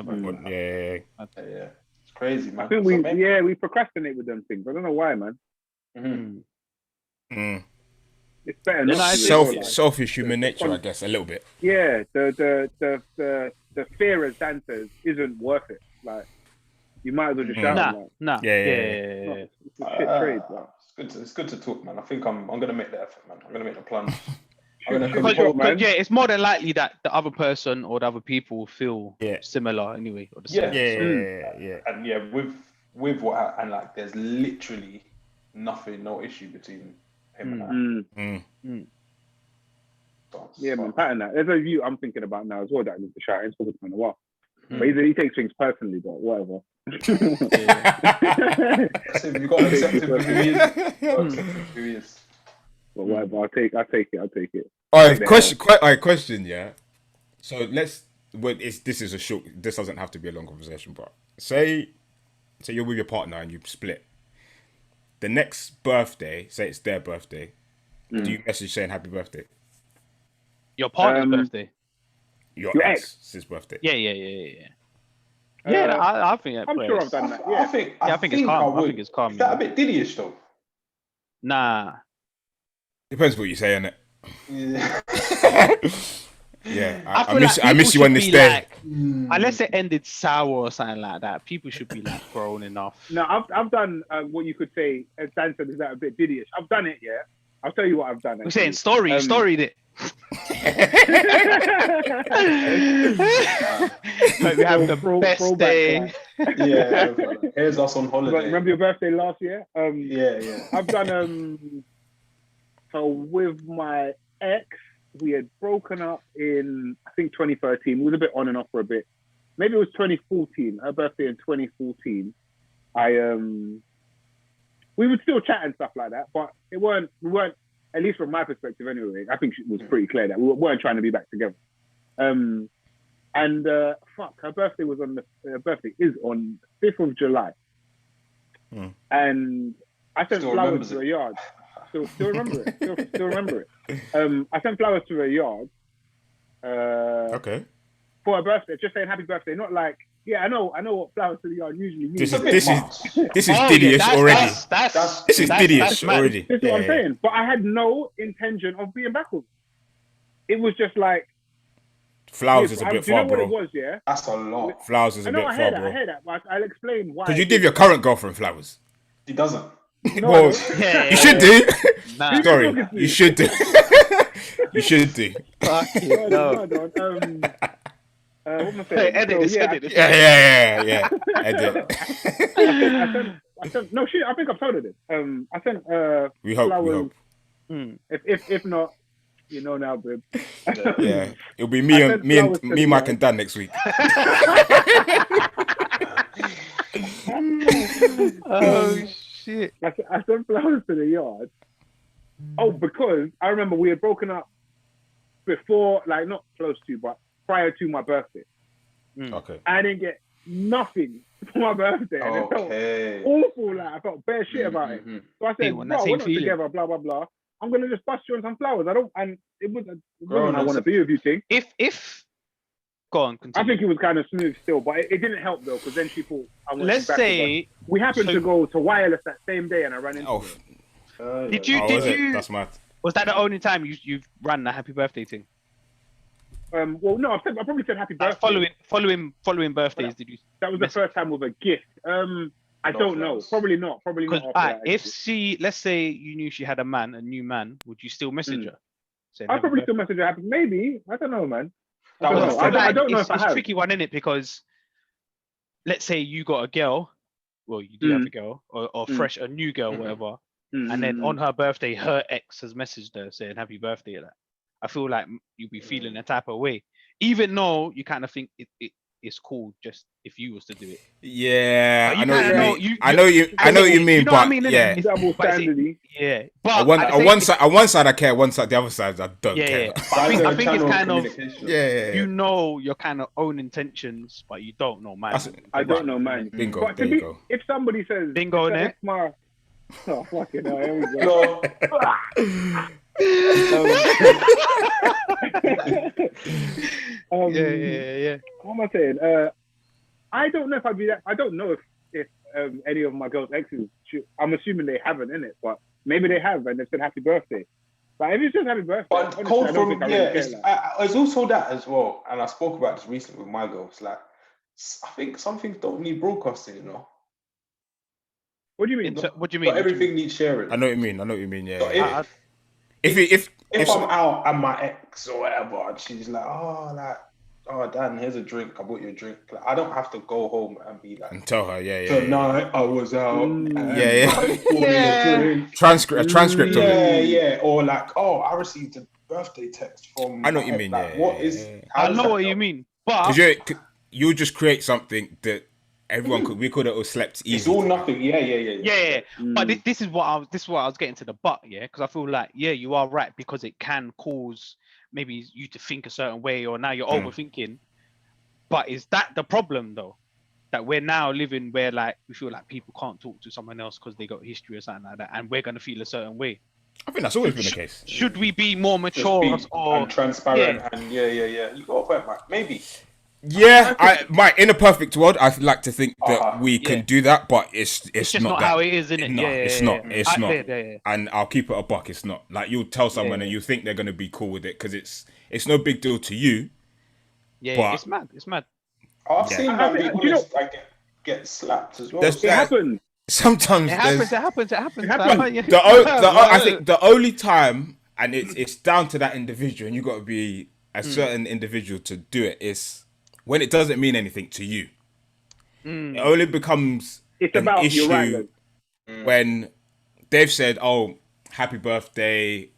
crazy, man. I think we procrastinate with them things. I don't know why, man. It's better not selfish human nature, I guess, a little bit. Yeah, the fear as dancers isn't worth it. Like, you might as well just shout. Nah. Yeah. It's a shit trade, bro. It's good to talk, man. I think I'm gonna make the effort, man. I'm gonna make the plunge. It's more than likely that the other person or the other people feel similar anyway. Or the same. Yeah. And with what and like, there's literally no issue between him and I. Yeah, man, pattern that. There's a view I'm thinking about now as well that I need to shout. It's for a while. But he takes things personally, but whatever. So you got to accept him for who he is. But whatever, I'll take it. All right, question, yeah. So this is a short. This doesn't have to be a long conversation, but say you're with your partner and you split. The next birthday, say it's their birthday, do you message saying happy birthday? Your partner's birthday. Your ex's birthday. Yeah. I think I'm sure I've done that. Yeah, I think it's calm. I think it's calm. Is that a bit Diddy-ish though? Nah. Depends what you say, innit? Yeah. I miss you on this day. Like, unless it ended sour or something like that, people should be like grown enough. No, I've done what you could say, as Dan said, is that a bit Diddy-ish. I've done it, yeah. I'll tell you what I've done. We're saying storied it. Like we have the best day. Yeah, here's us on holiday. Remember your birthday last year? Yeah. I've done so with my ex, we had broken up in I think 2013. We was a bit on and off for a bit. Maybe it was 2014. Her birthday in 2014. We would still chat and stuff like that, but we weren't, at least from my perspective anyway, I think it was pretty clear that we weren't trying to be back together. Her birthday is on 5th of July. And I sent flowers to her yard. Still remember it. Still remember it. I sent flowers to her yard. Okay. For her birthday, just saying happy birthday, not like, yeah, I know what flowers to the yard usually mean. This is Diddy-ish already. This is Diddy-ish already. This is what I'm saying. But I had no intention of being back with her. It was just like flowers is a bit far, bro. You know what it was, yeah? That's a lot. Flowers is a bit far, bro. I hear that, but I'll explain why. Could you give your current girlfriend flowers? He doesn't. No, you should do. Nah. Sorry, you should do. You should do. Fuck it, no. What am I saying? Edit this. Yeah. Edit. I sent. No shit. I think I've told her this. I sent. We hope. Flowers. If not, you know now, babe. Yeah, it'll be me, Mike, and Dan next week. Oh shit! I sent flowers to the yard. Oh, because I remember we had broken up before, like not close to, but prior to my birthday. Okay. I didn't get nothing for my birthday. And it felt awful. Like I felt bare shit about it. So I said, bro, we're not together, blah, blah, blah. I'm going to just bust you on some flowers. It wasn't I want to be with you thing. Go on, continue. I think it was kind of smooth still, but it didn't help though, because then she thought I wanted Let's say we happened to go to Wireless that same day and I ran into her. Did you? That's mad. Was that the only time you've ran the happy birthday thing? Well, no, I probably said happy birthday. Following birthdays, did you? That was the first time with a gift. I don't know. Probably not. If let's say you knew she had a new man, would you still message her? I'd probably still message her. Maybe. I don't know, man. I don't know if I have. It's a tricky one, isn't it? Because let's say you got a girl, well, you do have a girl, or a new girl, whatever, and then on her birthday, her ex has messaged her saying happy birthday. I feel like you'd be feeling a type of way, even though you kind of think it's cool just if you was to do it. Yeah, I know what you mean. I know what you mean, but yeah. Yeah. But on one side I care, the other side I don't care. I think it's kind of you know your kind of own intentions, but you don't know mine. I don't know mine. Bingo. But there you go. If somebody says bingo, innit? Oh fucking hell! Here we go. Yeah. What am I saying? I don't know if I'd be that. I don't know if any of my girls' exes. I'm assuming they haven't, innit? But maybe they have, and they said happy birthday. But if it's just happy birthday, but honestly, cold I don't from think I really care. it's also that as well. And I spoke about this recently with my girls. Like, I think some things don't need broadcasting, you know. What do you mean? What do you mean? But everything needs sharing. I know what you mean. Yeah. So if I'm out and my ex or whatever, and she's like, oh, Dan, here's a drink. I bought you a drink. Like, I don't have to go home and be like, and tell her, tonight I was out. Transcript. A transcript of it. Yeah. Or like, oh, I received a birthday text from. I know what you mean. Like, I know what you mean, but you just create something that everyone could. We could have all slept easy. It's all nothing. Yeah. But this is what I was getting to the but, because I feel like you are right, because it can cause maybe you to think a certain way, or now you're overthinking. But is that the problem though? That we're now living where like we feel like people can't talk to someone else because they got history or something like that, and we're gonna feel a certain way. I think that's always been the case. Should we be more mature and transparent? And you got a point, Mike. Maybe. Yeah, in a perfect world, I'd like to think that we can do that, but it's just not how it is, isn't it? No, it's not. And I'll keep it a buck. It's not like you'll tell someone and you think they're gonna be cool with it because it's no big deal to you. Yeah, it's mad. It's mad. I've seen that people get slapped as well. It happens. Sometimes it happens. I think the only time, and it's down to that individual, and you got to be a certain individual to do it, is when it doesn't mean anything to you. It only becomes an issue when they've said, "Oh, happy birthday!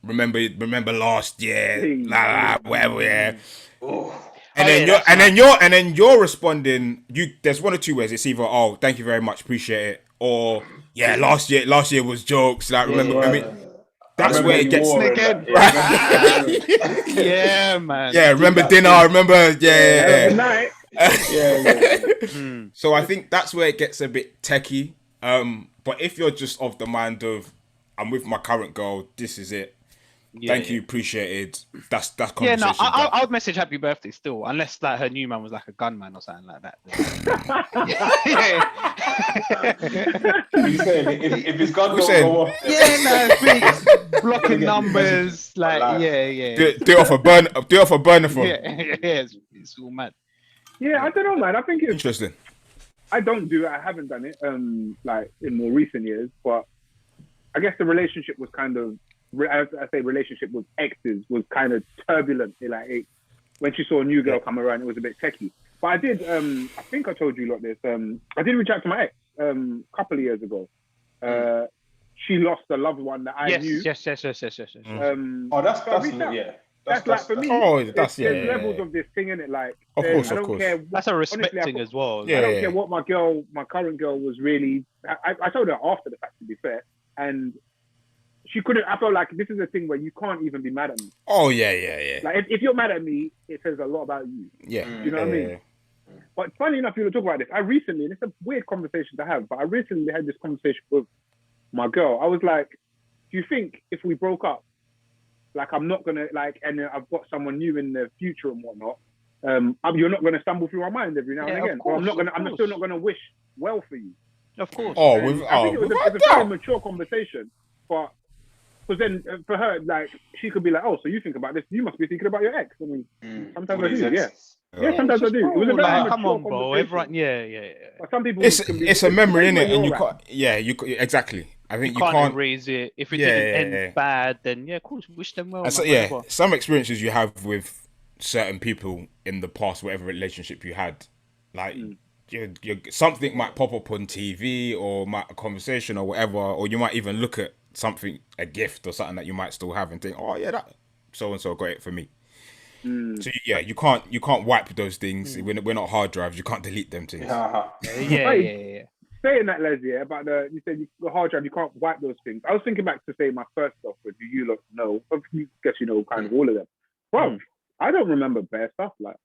Remember last year, whatever." Yeah. And then you're responding. There's one or two ways. It's either, "Oh, thank you very much, appreciate it," or last year was jokes. Like remember, I mean. That's where it gets. Yeah, man. Yeah, remember dinner. Remember, night. So I think that's where it gets a bit techie. But if you're just of the mind of, I'm with my current girl, this is it. Thank you, appreciated. That's conversation. Yeah, no, I would message happy birthday still, unless like her new man was like a gunman or something like that. You saying if his gun don't go off? Blocking numbers, Do it off a burner phone. It's all mad. Yeah, I don't know, man. I think it's interesting. I don't do it. I haven't done it. Like in more recent years, but I guess the relationship was kind of. I say relationship with exes was kind of turbulent. When she saw a new girl come around, it was a bit techie. But I did. I think I told you lot this. I did reach out to my ex a couple of years ago. She lost a loved one that I knew. Yes. That's like for me. There's levels of this thing in it. Like, of course. Care. That's a respect thing as well. I don't care what my current girl was really. I told her after the fact, to be fair, and. She couldn't. I felt like this is a thing where you can't even be mad at me. Oh yeah. Like if you're mad at me, it says a lot about you. Yeah. You know what I mean? But funny enough, you were talking about this. And it's a weird conversation to have, but I recently had this conversation with my girl. I was like, "Do you think if we broke up, like I'm not gonna and I've got someone new in the future and whatnot, you're not gonna stumble through my mind every now and again? Course, I'm still not gonna wish well for you." Of course. I think it was a very mature conversation, but. Because then for her, like, she could be like, "Oh, so you think about this? You must be thinking about your ex." I mean, sometimes I do, sometimes I do. It was a very come on, bro. Everyone, But some people, it's a memory, innit? And you can't. Yeah, exactly. I think you can't erase it. If it didn't end bad, then of course, wish them well. So, some experiences you have with certain people in the past, whatever relationship you had, like. Something might pop up on TV or a conversation or whatever, or you might even look at something, a gift or something that you might still have and think, "Oh yeah, that so and so got it for me." So you can't wipe those things. We're not hard drives. You can't delete them things. Saying that, Leslie, about you said the hard drive, you can't wipe those things. I was thinking back to say my first girlfriend, who you lot know. I guess you know kind of all of them. Bro, I don't remember bare stuff like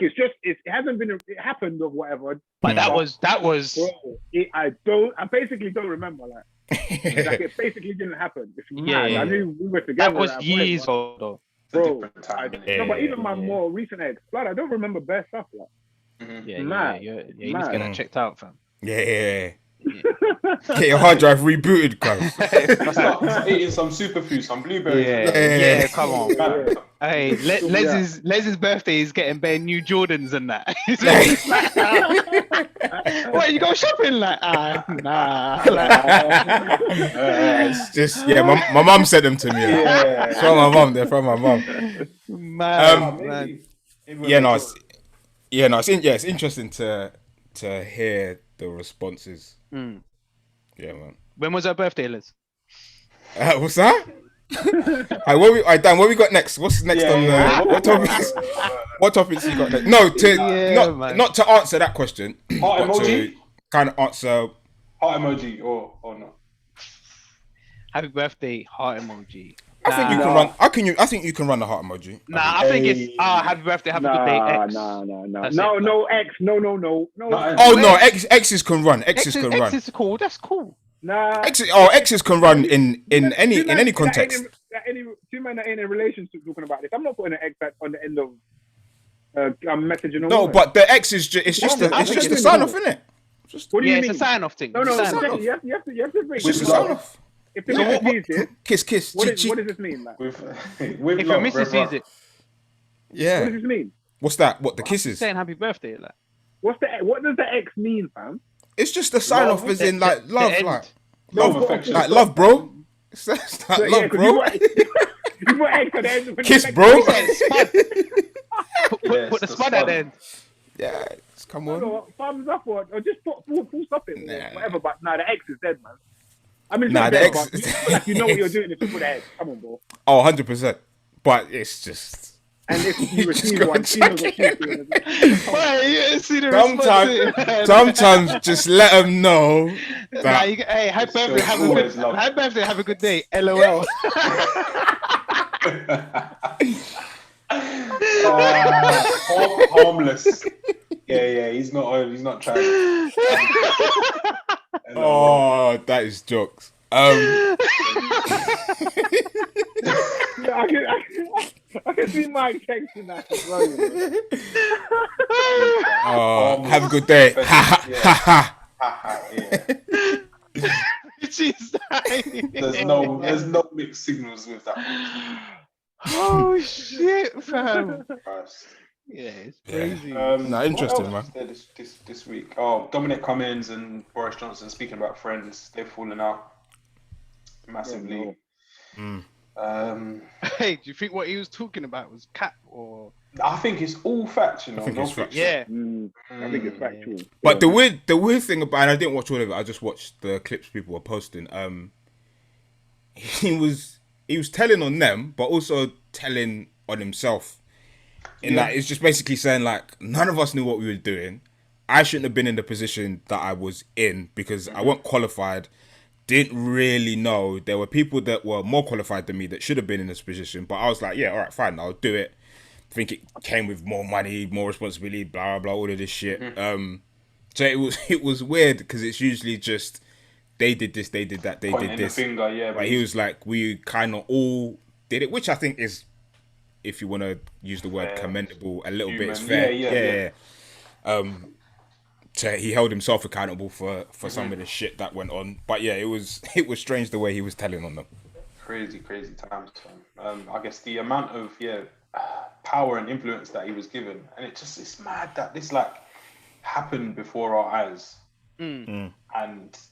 it's just it happened or whatever. But that was. Bro, I basically don't remember like it basically didn't happen. It's mad. I knew we were together. That was years old though. Bro, but even my more recent ex, I don't remember bare stuff like. Yeah. You need to get that checked out, fam. Yeah. Get your hard drive rebooted, cuz. Start eating some superfood, some blueberries. Yeah, come on. Hey, Les's birthday is getting bare new Jordans and that. What, you go shopping? Like, nah. It's just, my mum sent them to me. It's from my mum. They're from my mum. Man. It's interesting to hear the responses. Yeah, man. When was her birthday, Liz? What's that? Dan, what we got next? What's next on what topics? What topics you got next? No, not to answer that question. Heart emoji? To kind of answer. Heart emoji or not? Happy birthday, heart emoji. I think you can run. I think you can run the heart emoji. I think it's happy birthday, have a good day, X. No, X. No. Oh no, X's can run. X's can run. X is cool. That's cool. Nah. X's can run in any context. Two men that ain't in a relationship talking about this. I'm not putting an X on the end of I'm messaging. No, but the X is it's just a sign off, isn't it? What do you mean? It's a sign off thing. No, you have to bring. It's just a sign off. If the missus sees this, kiss. What does this mean? Like? If your missus sees it, yeah. What does this mean? What's that? What the kisses? Saying happy birthday, like. What does the X mean, fam? It's just a sign off, as in like love, love, affection, like love, bro. It's like love, bro. You put X at the end. Kiss, bro. Put the spud at the end. Yeah, come on. Thumbs up or just put full stop it, whatever. But the X is dead, man. I mean, the X. Like you know what you're doing if you put the X. Come on, bro. Oh, 100%. But it's just. And if you receive one, she knows what she's doing. Sometimes just let them know. Hey, happy birthday, have a good day. LOL. Harmless. Yeah, he's not trying. Oh, that is jokes. I can see Mike texting that as well. Have a good day. There's no mixed signals with that. Oh shit, fam. Yeah, it's crazy. Interesting, man. This week. Oh, Dominic Cummings and Boris Johnson, speaking about friends, they've fallen out massively. Hey, do you think what he was talking about was cap or? I think it's all factual. I think it's factual. Yeah. I think it's factual. But the weird thing about, and I didn't watch all of it. I just watched the clips people were posting. He was telling on them, but also telling on himself. That it's just basically saying like none of us knew what we were doing. I shouldn't have been in the position that I was in because I wasn't qualified. Didn't really know. There were people that were more qualified than me that should have been in this position. But I was like, yeah, all right, fine, I'll do it. I think it came with more money, more responsibility, blah, blah, all of this shit. So it was weird because it's usually just they did this, they did that, they did this. But he was like, we kind of all did it, which I think is, if you want to use the word commendable, a little bit, it's fair. Yeah. So he held himself accountable for some of the shit that went on. But yeah, it was strange the way he was telling on them. Crazy times, man. I guess the amount of power and influence that he was given, and it's mad that this like happened before our eyes. And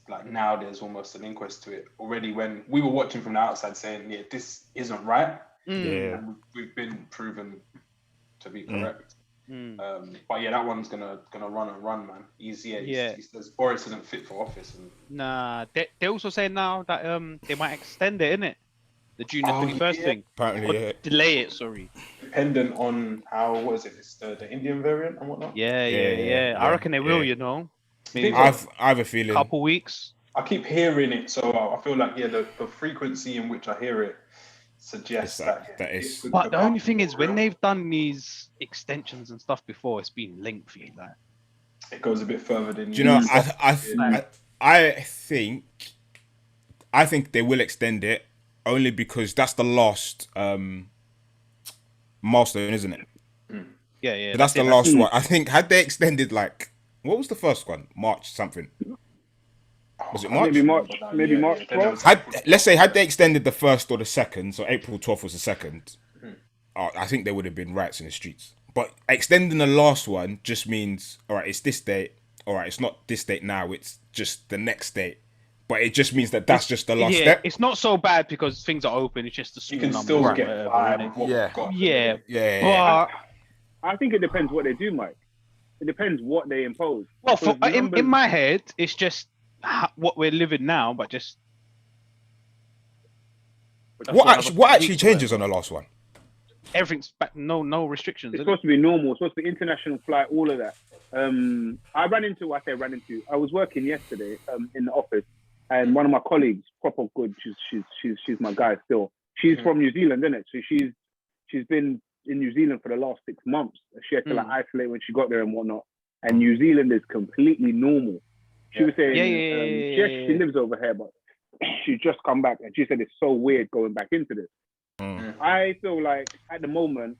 like now there's almost an inquest to it already. When we were watching from the outside, saying, "Yeah, this isn't right," and we've been proven to be correct. But yeah, that one's gonna run, man. He says Boris isn't fit for office. Nah, they also say now that they might extend it, innit? The June 21st thing. Apparently, delay it. Sorry. Dependent on how it's the Indian variant and whatnot. Yeah. I reckon they will. You know, maybe I have a feeling. Couple weeks. I keep hearing it, so I feel like the frequency in which I hear it suggests that is. But the only thing is, when they've done these extensions and stuff before, it's been lengthy. Like it goes a bit further than. Do you know? I think they will extend it only because that's the last milestone, isn't it? Yeah. So that's the last one. I think had they extended like what was the first one? March something. Was it March? Maybe March 12th. Let's say had they extended the first or the second, so April 12th was the second. I think there would have been riots in the streets. But extending the last one just means, all right, it's this date. All right, it's not this date now. It's just the next date. But it just means that's just the last step. It's not so bad because things are open. It's just a small number. You can still get by. Yeah. But I think it depends what they do, Mike. It depends what they impose. Well, in my head, it's just what we're living now, but just what actually changes on the last one? Everything's back. No restrictions. It's supposed to be normal. It's supposed to be international flight. All of that. I was working yesterday in the office, and one of my colleagues, proper good. She's my guy still. She's from New Zealand, isn't it? So she's been in New Zealand for the last 6 months. She had to isolate when she got there and whatnot. And New Zealand is completely normal. She was saying she lives over here, but she's just come back, and she said it's so weird going back into this. I feel like at the moment,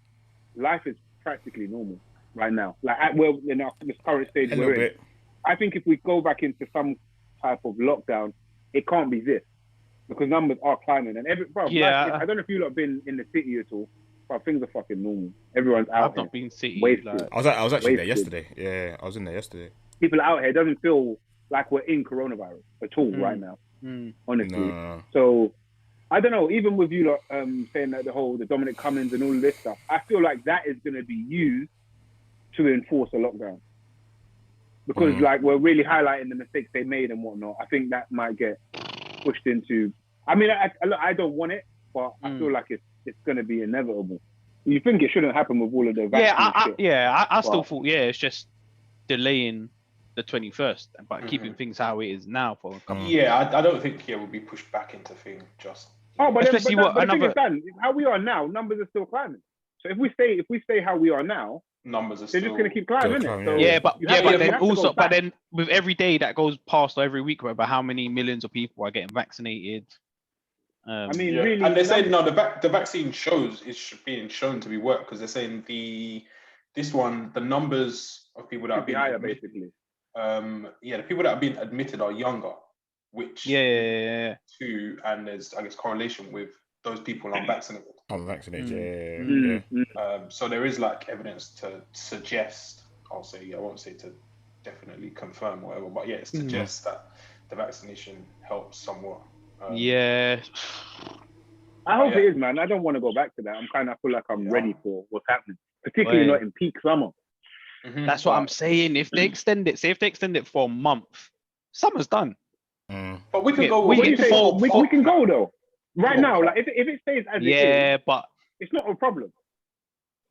life is practically normal right now. Like in this current stage we're in. I think if we go back into some type of lockdown, it can't be this because numbers are climbing. And I don't know if you lot have been in the city at all, but things are fucking normal. Everyone's out. I've not been city. I was actually there yesterday. Yeah, I was in there yesterday. People out here. It doesn't feel like we're in coronavirus at all right now. Honestly. No. So I don't know. Even with you lot saying that the Dominic Cummings and all of this stuff, I feel like that is going to be used to enforce a lockdown because like we're really highlighting the mistakes they made and whatnot. I think that might get pushed into. I mean, I don't want it, but I feel like it's going to be inevitable. You think it shouldn't happen with all of the vaccine I still thought it's just delaying the 21st, but keeping things how it is now for a couple. I don't think we'll be pushed back into things just. But the thing is, Dan, how we are now, numbers are still climbing. So if we stay how we are now, numbers are they're just going to keep climbing, isn't it? So, but then with every day that goes past or every week, remember how many millions of people are getting vaccinated. Really, and they're saying the vaccine is being shown to be work because they're saying the numbers of people that have been higher, basically. The people that have been admitted are younger, which too, and there's I guess correlation with those people unvaccinated. So there is like evidence to suggest. I won't say to definitely confirm or whatever, but it suggests that the vaccination helps somewhat. I hope it is, man. I don't want to go back to that. I feel like I'm ready for what's happening, particularly not in peak summer. That's what I'm saying. If they extend it for a month, summer's done. But we can go. We can go though. Right now, like if it stays as it is, but it's not a problem.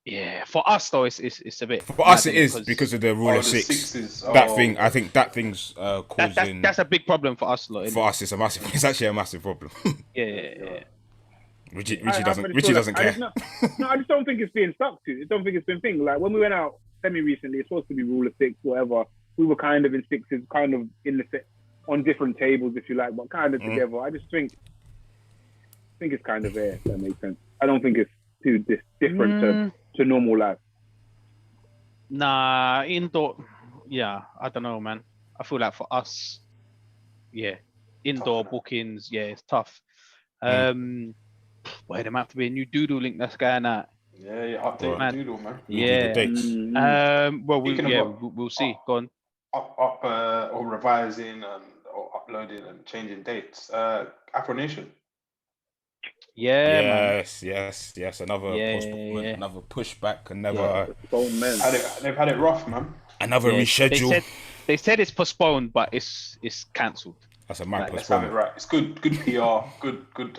Yeah, for us though, it's a bit. For us, it is because of the rule of six. Thing, I think that thing's causing. That's a big problem for us, lot. For us, it's actually a massive problem. Yeah. Richie doesn't care. I just don't think it's being stuck to. I don't think it's been thing. Like when we went out semi-recently, it's supposed to be rule of six, whatever. We were kind of in sixes, kind of in on different tables, if you like, but kind of together. I just think it's kind of there, if that makes sense. I don't think it's too different to normal life. Nah, indoor. Yeah, I don't know, man. I feel like for us, indoor bookings, it's tough. There might have to be a new doodle link that's going out. Update the doodle, man. We'll see. Go on. Or revising or uploading and changing dates. Afro Nation. Yes. Another postponement, another pushback, another. They've had it rough, man. Another reschedule. They said it's postponed, but it's cancelled. That's a mad postponement. Let's have it right. It's good PR, good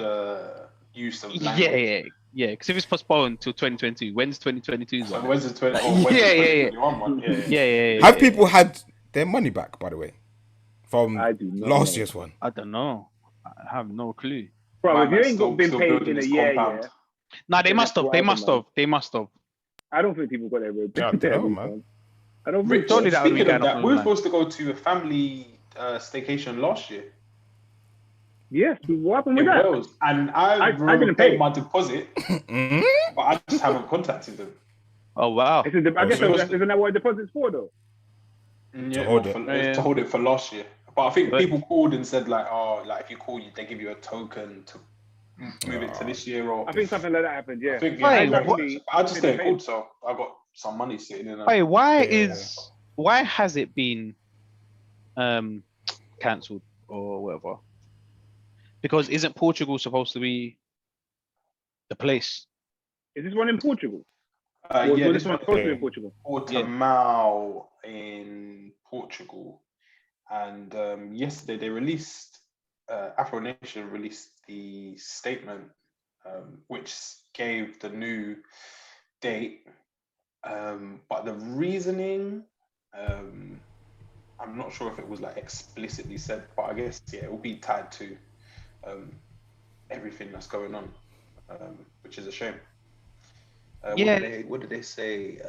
use of language. Yeah. Because if it's postponed till 2022, when's 2022's one? When's the 2021 one? Yeah. Have people had their money back, by the way, from last year's one? I don't know. I have no clue. Bro, if you ain't been paid in a year, Nah, they must have. They must have. I don't think people got their road. I don't know, man. I don't think so. Speaking of that, we were supposed to go to a family staycation last year. Yes, what happened with that? And I didn't pay my deposit, but I just haven't contacted them. Oh wow! I guess isn't that what deposit's for though? Yeah, to hold it for last year. But I think people called and said like, oh, like if you call, they give you a token to move it to this year. Or I think something like that happened. Yeah. I think I just stayed called, so I got some money sitting in. Wait, why has it been cancelled or whatever? Because isn't Portugal supposed to be the place? Is this one in Portugal? Yeah, this one's supposed to be in Portugal. Portimao in Portugal, and yesterday they released. Afro Nation released the statement, which gave the new date, but the reasoning, I'm not sure if it was like explicitly said, but I guess it will be tied to everything that's going on, which is a shame. What did they say?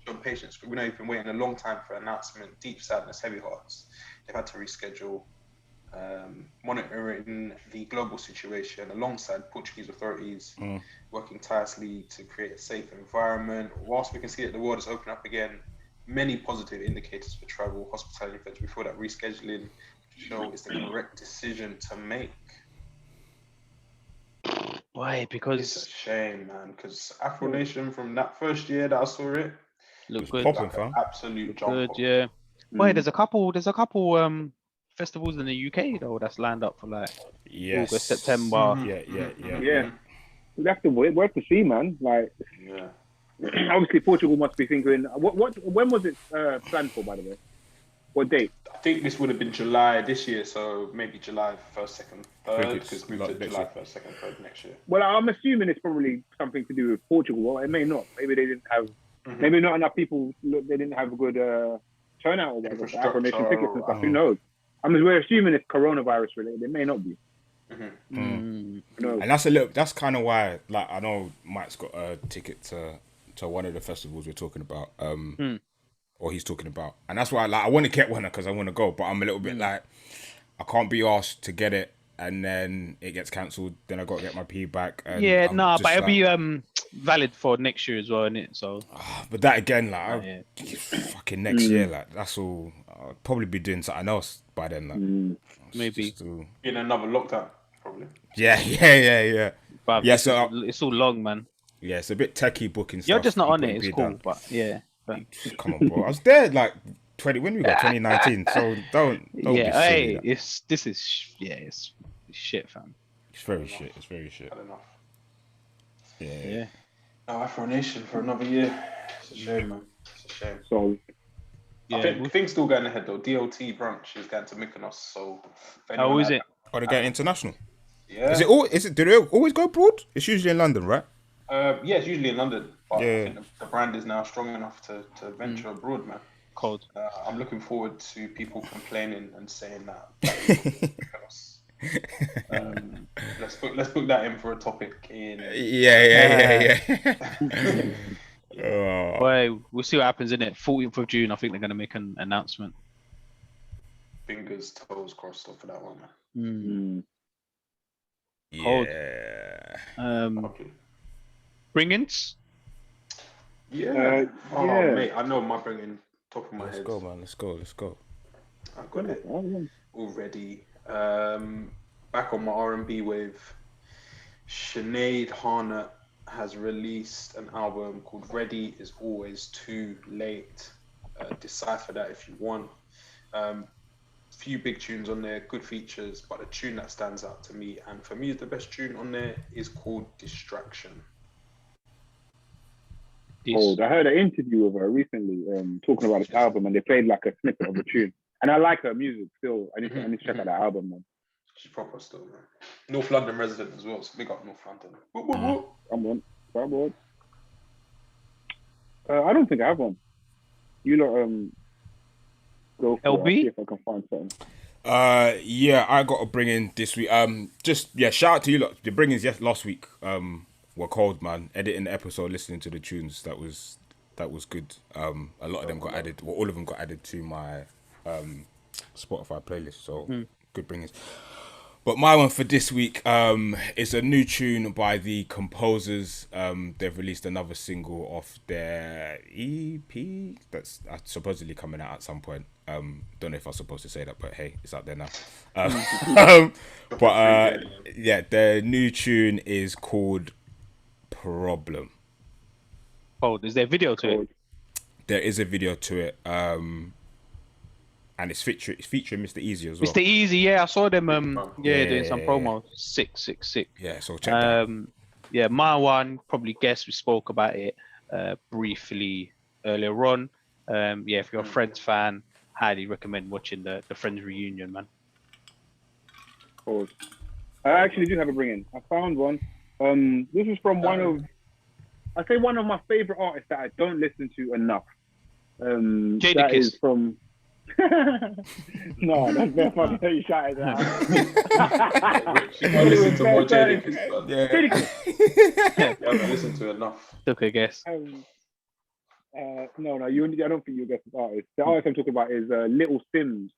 Show patience. We know you've been waiting a long time for an announcement. Deep sadness, heavy hearts. They've had to reschedule. Monitoring the global situation alongside Portuguese authorities, working tirelessly to create a safe environment. Whilst we can see that the world is opening up again, many positive indicators for travel, hospitality events, we feel that rescheduling is the correct decision to make. Why? Because it's a shame, man. Because Afro Nation, from that first year that I saw it, looked good, like absolute jump. Good, yeah. Wait, there's a couple festivals in the UK though that's lined up for like August, September. Yeah. We have to wait to see, man. Like, obviously Portugal must be thinking. When was it planned for, by the way? What date? I think this would have been July this year, so maybe July 1st, 2nd, 3rd, because moved to July 1st, 2nd, 3rd next year. Well, I'm assuming it's probably something to do with Portugal. Well, it may not. Maybe they didn't have. Maybe not enough people. They didn't have a good turnout or whatever. Afro Nation tickets and stuff. Who knows? We're assuming it's coronavirus related. It may not be. And that's kind of why, like, I know Mike's got a ticket to one of the festivals we're talking about, or he's talking about, and that's why, like, I want to get one because I want to go, but I'm a little bit like, I can't be asked to get it and then it gets cancelled. Then I got to get my P back. And but it'll be valid for next year as well, isn't it? So, but that again, like, fucking next year, like, that's all. I'll probably be doing something else by then, like. Maybe in another lockdown, probably. Yeah. But so it's all long, man. Yeah, it's a bit techie booking stuff. You're just not on it. It's cool, but yeah. Come on, bro. I was there like 2019. So don't be silly. Hey, it's shit, fam. It's very shit. It's very shit. Enough. Yeah. No, Afro Nation for another year. It's a shame, man. It's a shame. So, I think things still going ahead though. DOT branch is going to Mykonos. So, how is it? Oh, they're going international. Yeah. Do they always go abroad? It's usually in London, right? Yeah, it's usually in London. But I think the brand is now strong enough to venture abroad, man. Cold. I'm looking forward to people complaining and saying that. Let's book that in for a topic in. Yeah. Well, we'll see what happens in it. 14th of June, I think they're going to make an announcement. Fingers, toes crossed for that one, man. Cold. Bring-ins? Yeah. Mate, I know my bringing top of my head. Let's go. I've got it already. Back on my R&B wave, Sinead Harnett has released an album called Ready Is Always Too Late. Decipher that if you want. Few big tunes on there, good features, but the tune that stands out to me, and for me is the best tune on there, is called Distraction. I heard an interview with her recently talking about this album, and they played like a snippet of the tune. And I like her music still. I need to check out that album, man. She's proper still, man. North London resident as well, so big up North London. Come on. I don't think I have one. You know, go for LB? it. I'll see if I can find something. I got to bring in this week. Shout out to you lot. The bring-ins last week were cold, man. Editing the episode, listening to the tunes, that was good. A lot of them got added. Well, all of them got added to my Spotify playlist. So good bring-ins. But my one for this week is a new tune by the Composers. They've released another single off their EP that's supposedly coming out at some point. Don't know if I was supposed to say that, but hey, it's out there now. Yeah, the new tune is called Problem. Oh, is there a video to it? There is a video to it. And it's featuring Mr. Easy as well. Mr. Easy, yeah, I saw them. Doing some promo. Sick. Yeah, so check that out. Yeah, my one, probably guess we spoke about it briefly earlier on. If you're a Friends fan, highly recommend watching the Friends reunion, man. Cool. I actually do have a bring in. I found one. This is from one of my favorite artists that I don't listen to enough. That is from. No, that's very funny that you shouted that. You listen to more Jadakiss. You haven't listened to enough. Took a guess. No, I don't think you'll guess this artist. The artist I'm talking about is Little Sims.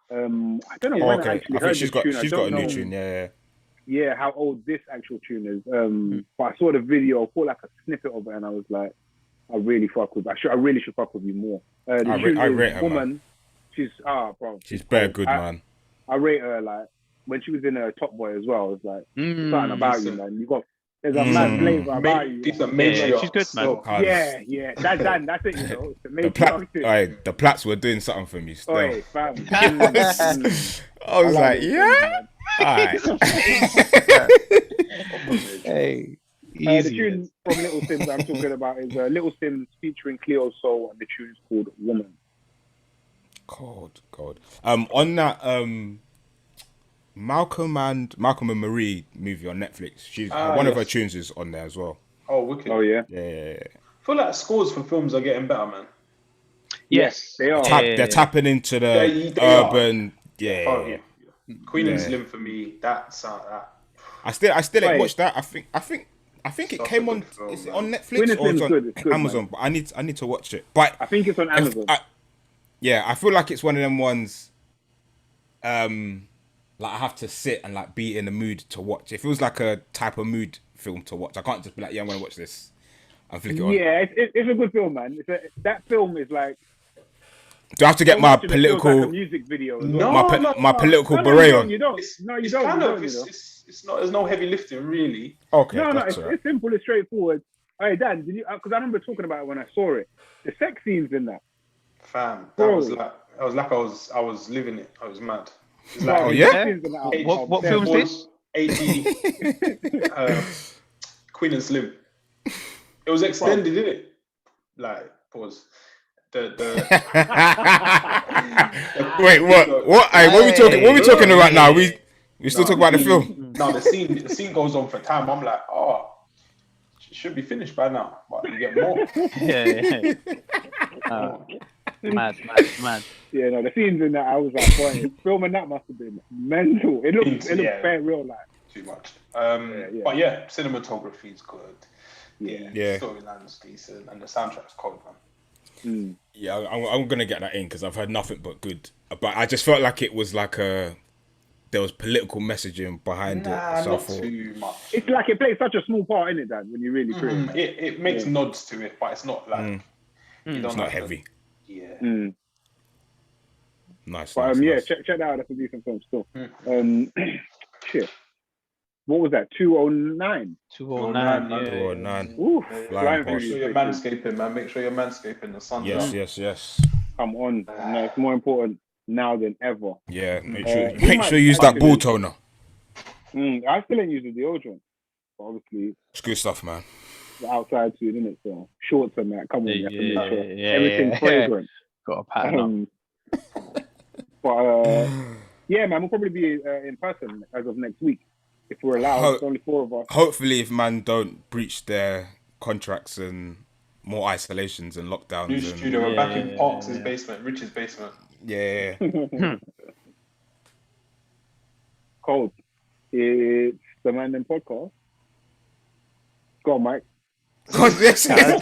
I don't know when I actually heard this tune. She's got a new tune, Yeah, how old this actual tune is. But I saw the video, I caught like a snippet of it, and I was like, I really should fuck with you more. I rate her, Woman. Man. She's bro. She's very good, man. I rate her like when she was in Top Boy as well. It's like something about you, man. There's a mad flavor about you. It's a major. She's good, man. Yeah. That's it. You know, it's a major. The Plats were doing something for me still. Oi, fam. I was like, yeah. Alright. Hey. The tune from Little Sims I'm talking about is Little Sims featuring Cleo Soul, and the tune is called Woman. God. On that Malcolm and Marie movie on Netflix, she's one of her tunes is on there as well. Oh, wicked. Oh yeah. Yeah. I feel like scores for films are getting better, man. Yes, they are. They're tapping into the urban. Yeah. Oh yeah. Queen and Slim for me. That's that. I still ain't watched that. I think it came on. Is it on Netflix or it's on Amazon? Man. But I need to watch it. But I think it's on Amazon. I feel like it's one of them ones. Like I have to sit and like be in the mood to watch. It feels like a type of mood film to watch. I can't just be like, I'm gonna watch this and flick it on. Yeah, it's a good film, man. That film is like. Do I have to get my political like music video? Well? My political beret on? You don't. You don't. It's not. There's no heavy lifting, really. Okay. No. It's simple. It's straightforward. Hey, Dan, did you? Because I remember talking about it when I saw it. The sex scenes in that. Fam, that was like I was living it. I was mad. Like, oh yeah. What film is this? Queen and Slim. It was extended, didn't it? Like pause. Wait, what? What are we talking? What are we talking about now? We still talking about the film. No, the scene goes on for time. I'm like, it should be finished by now, but you get more. Mad. Yeah, no, the scenes in that, I was like, boy, filming that must have been mental. It looks very real, like. Too much. But yeah, cinematography is good. Yeah. Storyline's decent, and the soundtrack's cold, man. Yeah, I'm gonna get that in because I've heard nothing but good. But I just felt like it was like there was political messaging behind it. So not too much. It's like it plays such a small part in it, Dan, when you really create it. It makes nods to it, but it's not like it's not heavy. Nice. But check that out. That's a decent film still. Shit. What was that? 209. 209. Ooh, make sure you're manscaping, man. Make sure you're manscaping. The sun's Yes. Come on. No, it's more important now than ever. Yeah, make sure you use that ball toner. I still ain't using the deodorant. But obviously, it's good stuff, man. The outside suit, isn't it? So shorts and that. Come on, everything's fragrant. Got a pattern. But yeah, man, we'll probably be in person as of next week. If we're allowed, there's only 4 of us. Hopefully, if man don't breach their contracts and more isolations and lockdowns. New studio, we're back in Parks' basement, Rich's basement. Yeah. Cold. It's the Mandem podcast. Go on, Mike. Because this is. I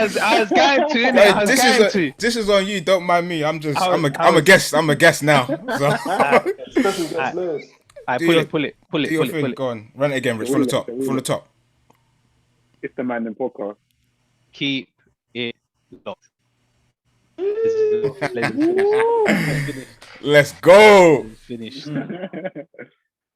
was going to, innit? I was going to. This is on you. Don't mind me. I'm a guest. I'm a guest now. So. Pull it. Go on. Run it again, Rich. From the top. It's the Mandem podcast. Keep it locked. Let's go. Finished.